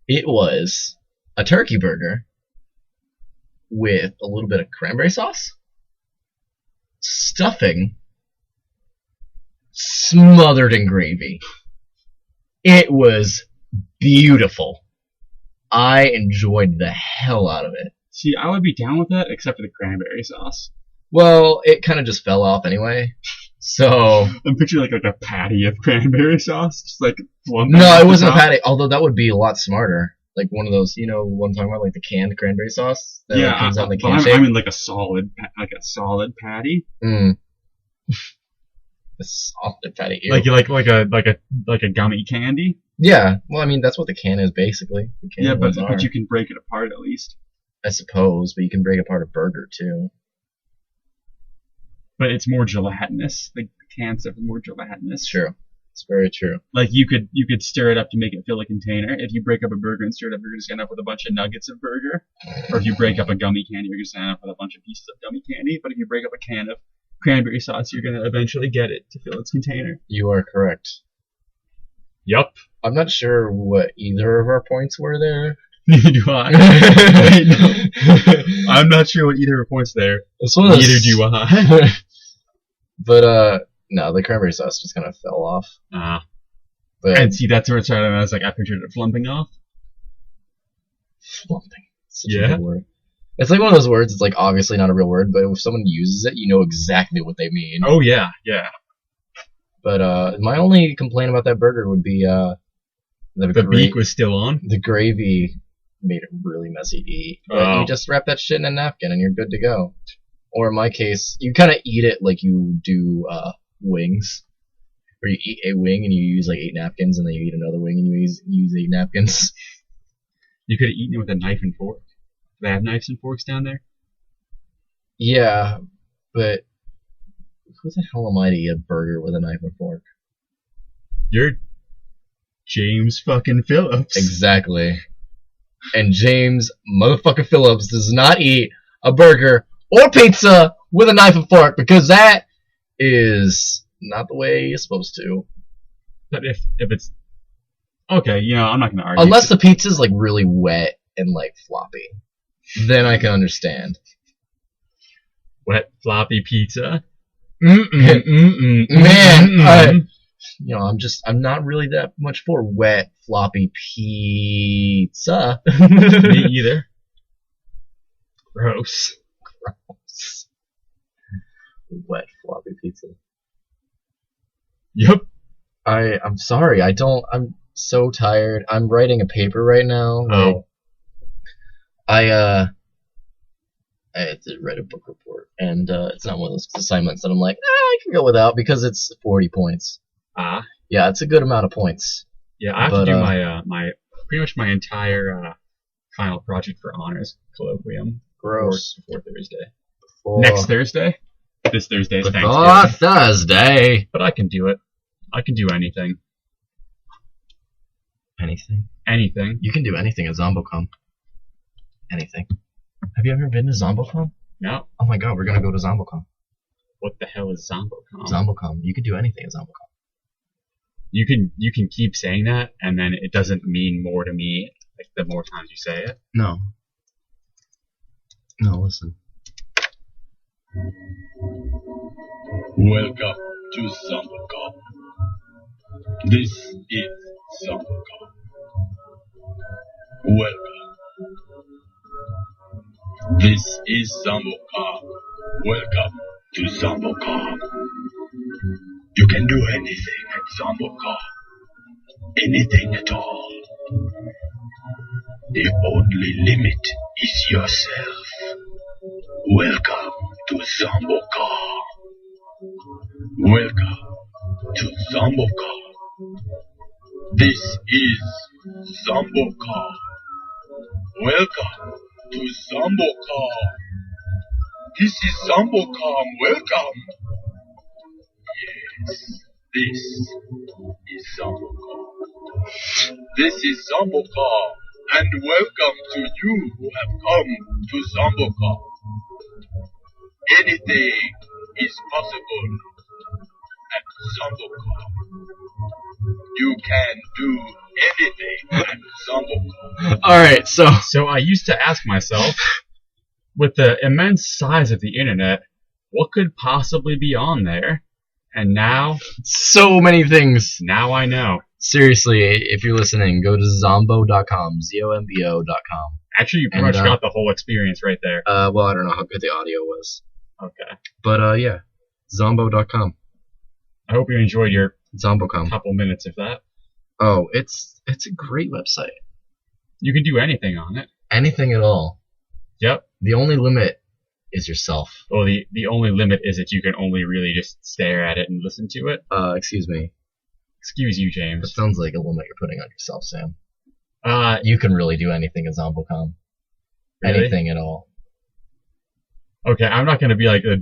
It was a turkey burger with a little bit of cranberry sauce, stuffing, smothered in gravy. It was beautiful. I enjoyed the hell out of it. See, I would be down with that except for the cranberry sauce. Well, it kind of just fell off anyway. So I'm picturing like a patty of cranberry sauce, just like one. No, it wasn't a patty. Although that would be a lot smarter. Like one of those, what I'm taling about, like the canned cranberry sauce that yeah, comes out in the can I'm, shape. I mean like a solid patty. A solid patty. Ew. Like a gummy candy. Yeah, well, I mean that's what the can is basically. The can yeah, but you can break it apart at least. I suppose, but you can break apart a burger too. But it's more gelatinous. Like the can stuff is more gelatinous. True. It's very true. Like you could stir it up to make it fill a container. If you break up a burger and stir it up, you're just gonna end up with a bunch of nuggets of burger. Or if you break up a gummy candy, you're just gonna end up with a bunch of pieces of gummy candy. But if you break up a can of cranberry sauce, you're gonna eventually get it to fill its container. You are correct. Yup. I'm not sure what either of our points were there. Neither do I. Wait, no. I'm not sure what either of our points there. Neither do I. But no, the cranberry sauce just kind of fell off. And see, that's where it started. And I was like, I pictured it flumping off. Flumping. Such a good word. It's like one of those words. It's like obviously not a real word, but if someone uses it, you know exactly what they mean. Oh yeah, yeah. But my only complaint about that burger would be the beak was still on. The gravy made it really messy to eat. But you just wrap that shit in a napkin and you're good to go. Or in my case, you kind of eat it like you do wings. Where you eat a wing and you use like 8 napkins, and then you eat another wing and you use 8 napkins. You could have eaten it with a knife and fork. Do they have knives and forks down there? Yeah, but who the hell am I to eat a burger with a knife and fork? You're James fucking Phillips. Exactly. And James motherfucking Phillips does not eat a burger or pizza with a knife and fork, because that is not the way you're supposed to. But if it's okay, I'm not gonna argue. Unless the pizza's like really wet and like floppy, then I can understand. Wet floppy pizza. Man, I'm not really that much for wet floppy pizza. Me either. Gross. Wet floppy pizza. Yep. I'm sorry. I'm so tired. I'm writing a paper right now. Oh. I had to write a book report, and it's not one of those assignments that I'm like, I can go without because it's 40 points. Ah, Yeah, it's a good amount of points. yeah. I have But, to do my pretty much my entire final project for honors colloquium Gross. before Thursday. For Next Thursday. This Thursday is before Thanksgiving. Thursday. But I can do it. I can do anything. Anything? Anything. You can do anything at ZomboCon. Anything. Have you ever been to ZomboCon? No. Oh my god, we're gonna go to ZomboCon. What the hell is ZomboCon? ZomboCon. You can do anything at ZomboCon. You can keep saying that, and then it doesn't mean more to me like the more times you say it. No. No, listen. Welcome to ZomboCon. This is ZomboCon. Welcome. This is ZomboCon. Welcome to ZomboCon. You can do anything at ZomboCon. Anything at all. The only limit is yourself. Welcome to ZomboCon. Welcome to ZomboCon. This is ZomboCon. Welcome to ZomboCon. This is ZomboCon. Welcome. Yes, this is ZomboCon. This is ZomboCon. And welcome to you who have come to ZomboCon. Anything is possible at ZomboCon. You can do anything at ZomboCon. Alright, So I used to ask myself, with the immense size of the internet, what could possibly be on there? And now so many things. I know. Seriously, if you're listening, go to zombo.com, ZOMBO.com. Actually, you pretty much got the whole experience right there. Well, I don't know how good the audio was. Okay. But, yeah, zombo.com. I hope you enjoyed your ZomboCom. couple minutes of that. Oh, it's a great website. You can do anything on it. Anything at all. Yep. The only limit is yourself. Well, the only limit is that you can only really just stare at it and listen to it. Excuse me. Excuse you, That James. sounds like a limit you're putting on yourself, Sam. Uh, You can really do anything at ZomboCom. Really? Anything at all. okay, I'm not gonna be like a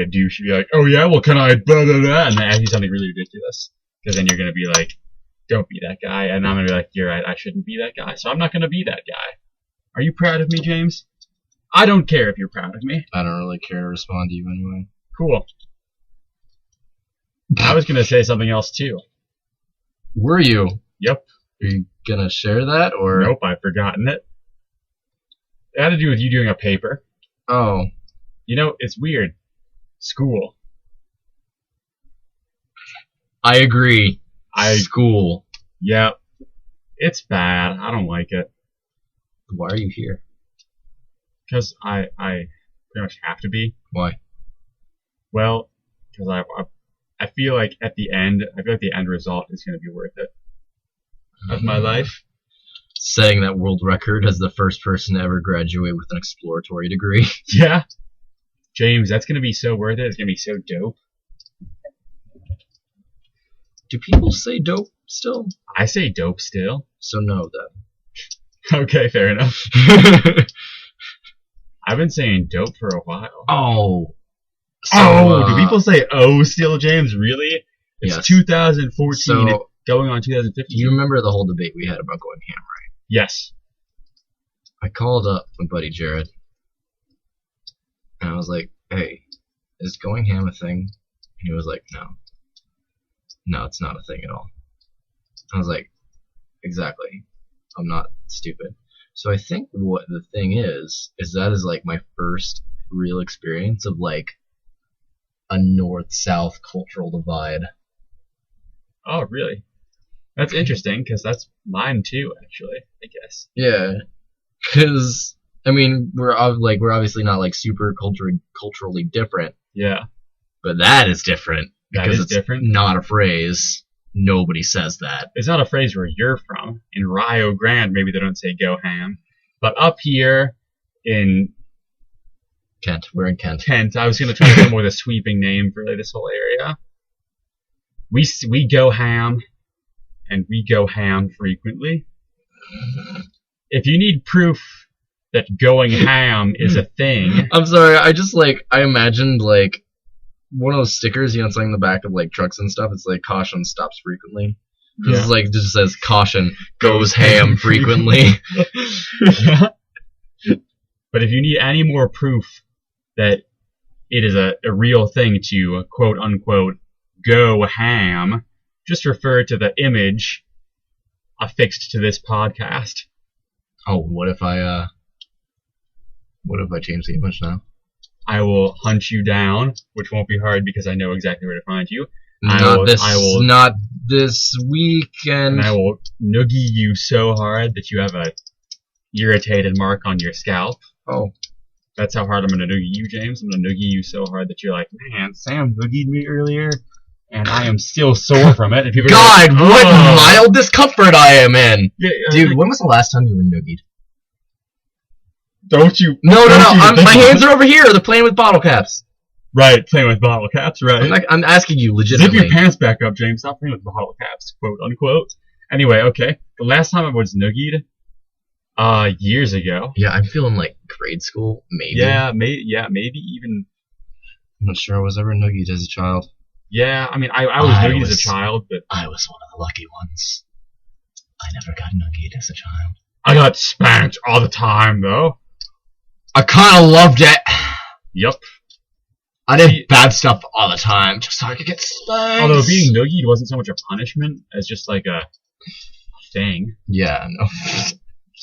douche and be like, oh yeah, well can I blah blah blah, and then ask you something really ridiculous, because then you're gonna be like, don't be that guy, and I'm gonna be like, you're right, I shouldn't be that guy, so I'm not gonna be that guy. Are you proud of me, James? I don't care if you're proud of me. I don't really care to respond to you anyway. Cool. I was gonna say something else too. Were you? Yep. Are you gonna share that, or? Nope, I've forgotten it. It had to do with you doing a paper. Oh. You know, it's weird. School. I agree. School. Yep. It's bad. I don't like it. Why are you here? Because I pretty much have to be. Why? Well, because I feel like the end result is going to be worth it of my life. Setting that world record as the first person to ever graduate with an exploratory degree. Yeah. James, that's going to be so worth it. It's going to be so dope. Do people say dope still? I say dope still. So no, then. Okay, fair enough. I've been saying dope for a while. Oh. So, do people say oh still, James? Really? It's yes. 2014, So, going on 2015. you remember the whole debate we had about going ham, right? Yes. I called up my buddy Jared, and I was like, hey, is going ham a thing? And he was like, no. No, it's not a thing at all. I was like, exactly. I'm not stupid. So I think what the thing is that is like my first real experience of like a north-south cultural divide. Oh, really? That's interesting, because that's mine too, actually, I guess. Yeah, because I mean we're obviously not like super culturally different. Yeah. But that is different That because is it's different? not a phrase. Nobody says that. It's not a phrase where you're from. In Rio Grande, maybe they don't say go ham. But up here in Kent. We're in Kent. Kent. I was going to try to come up with a sweeping name for this whole area. We go ham, and we go ham frequently. If you need proof that going ham is a thing... I'm sorry, I imagined, like, one of those stickers, you know, it's like in the back of, like, trucks and stuff, it's like, caution stops frequently. This is like, just says, caution goes ham frequently. Yeah. But if you need any more proof that it is a real thing to, quote-unquote, go ham, just refer to the image affixed to this podcast. Oh, what if I change the image now? I will hunt you down, which won't be hard because I know exactly where to find you. Not this weekend. And I will noogie you so hard that you have a irritated mark on your scalp. Oh. That's how hard I'm going to noogie you, James. I'm going to noogie you so hard that you're like, man, Sam noogied me earlier, and I am still sore from it. And people God, are like, what mild discomfort I am in! Yeah, dude, when was the last time you were noogied? Don't you... No, my hands are over here, they're playing with bottle caps. Right, playing with bottle caps, right. I'm asking you legitimately. Zip your pants back up, James. Stop playing with bottle caps, quote unquote. Anyway, okay. The last time I was noogied, years ago. Yeah, I'm feeling like grade school, maybe. Yeah, maybe even... I'm not sure I was ever noogied as a child. Yeah, I mean, I was noogied as a child, but... I was one of the lucky ones. I never got noogied as a child. I got spanked all the time, though. I kinda loved it. Yep. I did bad stuff all the time, just so I could get spanked. Although being noogied wasn't so much a punishment as just like a thing. Yeah, no.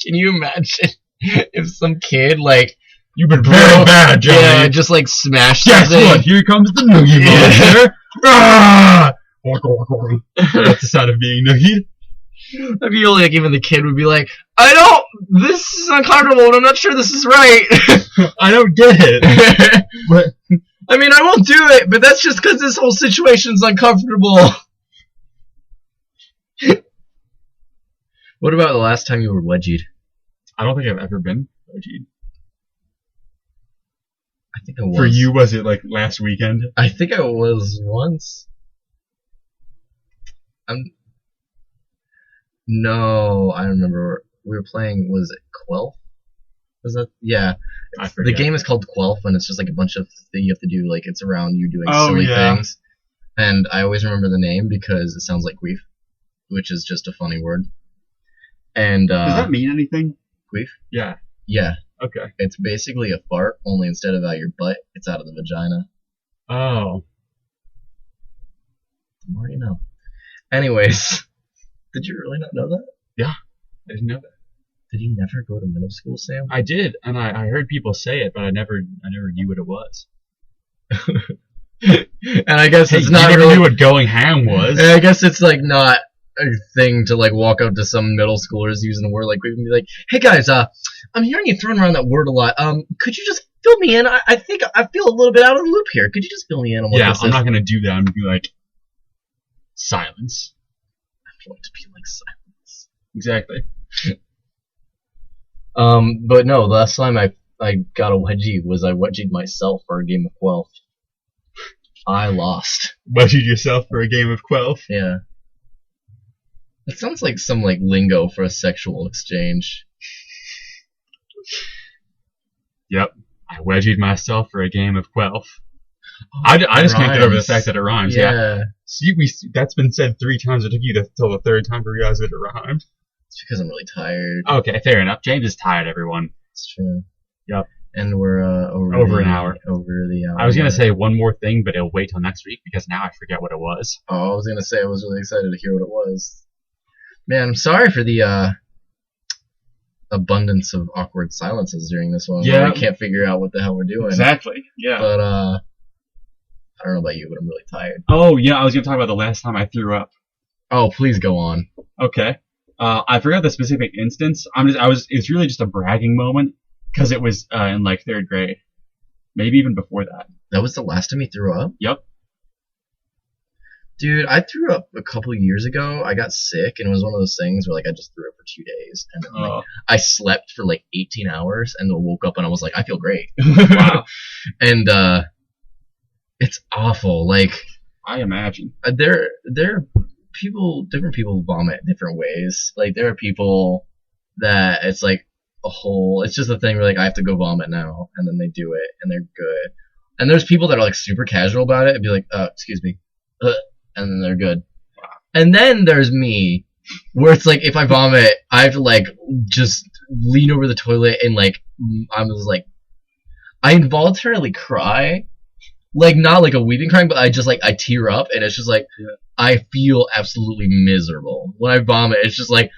Can you imagine if some kid, like... You've been very bad, Johnny. Yeah, just like smashed Guess something. what? Here comes the noogie monster. Ah! That's the sound of being noogied. I feel like even the kid would be like, this is uncomfortable and I'm not sure this is right. I don't get it. But I mean, I won't do it, but that's just because this whole situation's uncomfortable. What about the last time you were wedgied? I don't think I've ever been wedgied. I think I was. For you, was it like last weekend? I think I was once. No, I remember we were playing, was it Quelf? Was that? Yeah. I forget. The game is called Quelf, and it's just like a bunch of you have to do, like, it's around you doing silly things. And I always remember the name because it sounds like queef, which is just a funny word. And does that mean anything? Queef? Yeah. Yeah. Okay. It's basically a fart, only instead of out your butt, it's out of the vagina. Oh. The more you know. Anyways, did you really not know that? Yeah, I didn't know that. Did you never go to middle school, Sam? I did, and I heard people say it, but I never knew what it was. And I guess it's not you never really knew what going ham was. And I guess it's like not a thing to like walk up to some middle schoolers using a word like queef and be like, "Hey guys, I'm hearing you throwing around that word a lot. Could you just fill me in? I think I feel a little bit out of the loop here. Could you just fill me in on what this is?" I'm not gonna do that. I'm gonna be like, silence. I want to be like silence. Exactly. But no, the last time I got a wedgie was I wedgied myself for a game of Quelf. I lost. Wedgied yourself for a game of Quelf? Yeah. It sounds like some like lingo for a sexual exchange. Yep. I wedgied myself for a game of Quelf. I just can't get over the fact that it rhymes. Yeah. See, that's been said 3 times. It took you till the 3rd time to realize that it rhymed. It's because I'm really tired. Okay, fair enough. James is tired, everyone. It's true. Yep. And we're over an hour. Over the hour. I was gonna say one more thing, but it'll wait till next week because now I forget what it was. Oh, I was gonna say I was really excited to hear what it was. Man, I'm sorry for the abundance of awkward silences during this one. Yeah. We can't figure out what the hell we're doing. Exactly. Yeah. But I don't know about you, but I'm really tired. Oh yeah, I was gonna talk about the last time I threw up. Oh, please go on. Okay. I forgot the specific instance. It's really just a bragging moment because it was in like 3rd grade, maybe even before that. That was the last time you threw up? Yep. Dude, I threw up a couple years ago. I got sick, and it was one of those things where like I just threw up for 2 days, and then like, I slept for like 18 hours, and then woke up and I was like, I feel great. Wow. And it's awful. Like I imagine. there are people, different people vomit different ways. Like there are people that it's like it's just a thing where like I have to go vomit now, and then they do it, and they're good. And there's people that are like super casual about it and be like, excuse me, and then they're good. And then there's me, where it's like if I vomit, I have to like just lean over the toilet and like I'm just like I involuntarily cry, like not like a weeping crying, but I just like I tear up, and it's just like I feel absolutely miserable when I vomit. It's just like,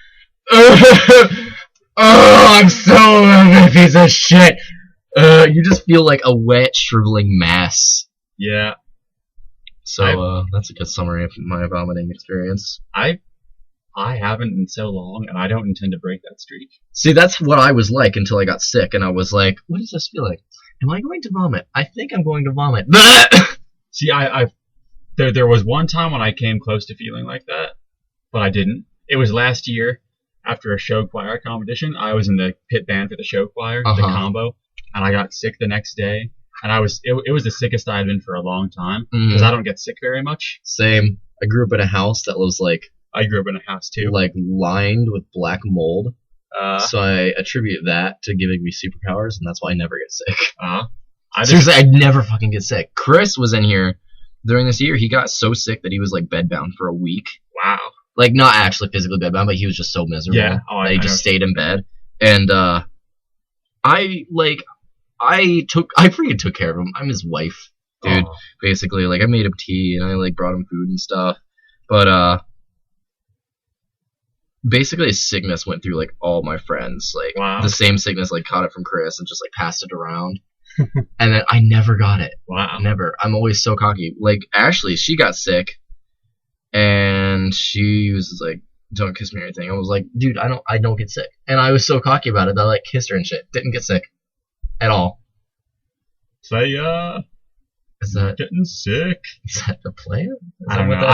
oh, I'm so a piece of shit. You just feel like a wet, shriveling mass. Yeah. So that's a good summary of my vomiting experience. I haven't in so long, and I don't intend to break that streak. See, that's what I was like until I got sick, and I was like, what does this feel like? Am I going to vomit? I think I'm going to vomit. See, there was one time when I came close to feeling like that, but I didn't. It was last year after a show choir competition. I was in the pit band for the show choir, the combo, and I got sick the next day. And it was the sickest I had been for a long time, because I don't get sick very much. Same. I grew up in a house that was like... I grew up in a house too. Like lined with black mold. So I attribute that to giving me superpowers, and that's why I never get sick. Seriously, I never fucking get sick. Chris was in here during this year. He got so sick that he was like bedbound for a week. Wow. Like not actually physically bedbound, but he was just so miserable. Yeah. That he just stayed in bed. And I freaking took care of him. I'm his wife, dude. Basically, like I made him tea and I like brought him food and stuff. But basically his sickness went through like all my friends. Like the same sickness like caught it from Chris and just like passed it around. And then I never got it. Wow. Never. I'm always so cocky. Like Ashley, she got sick and she was like, don't kiss me or anything. I was like, dude, I don't get sick. And I was so cocky about it that I like kissed her and shit. Didn't get sick. At all. Say, is that getting sick? Is that the plan? I don't know.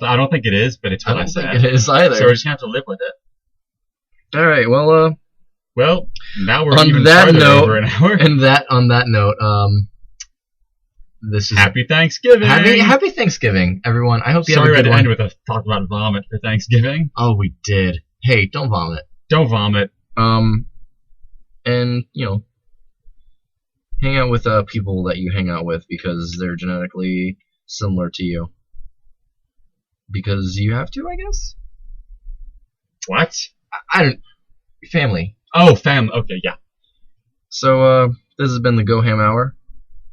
I don't think it is, but it's what I said. I don't think it is either. So we're just gonna have to live with it. All right. Well, now we're on even that farther note, over an hour. On that note, this is Happy Thanksgiving. Happy Thanksgiving, everyone. I hope you have a good one. Sorry, we had to end with a talk about vomit for Thanksgiving. Oh, we did. Hey, don't vomit. Don't vomit. And hang out with people that you hang out with because they're genetically similar to you. Because you have to, I guess. What? I don't. Family. Oh, family. Okay, yeah. So this has been the Go Ham Hour.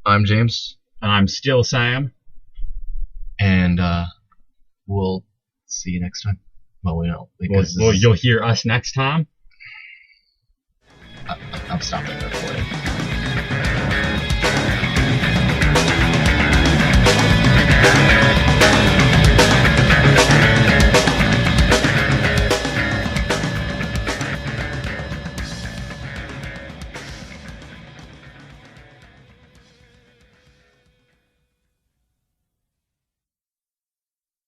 I'm James. And I'm still Sam. And we'll see you next time. Well, we know because you'll hear us next time. I'm stopping the recording.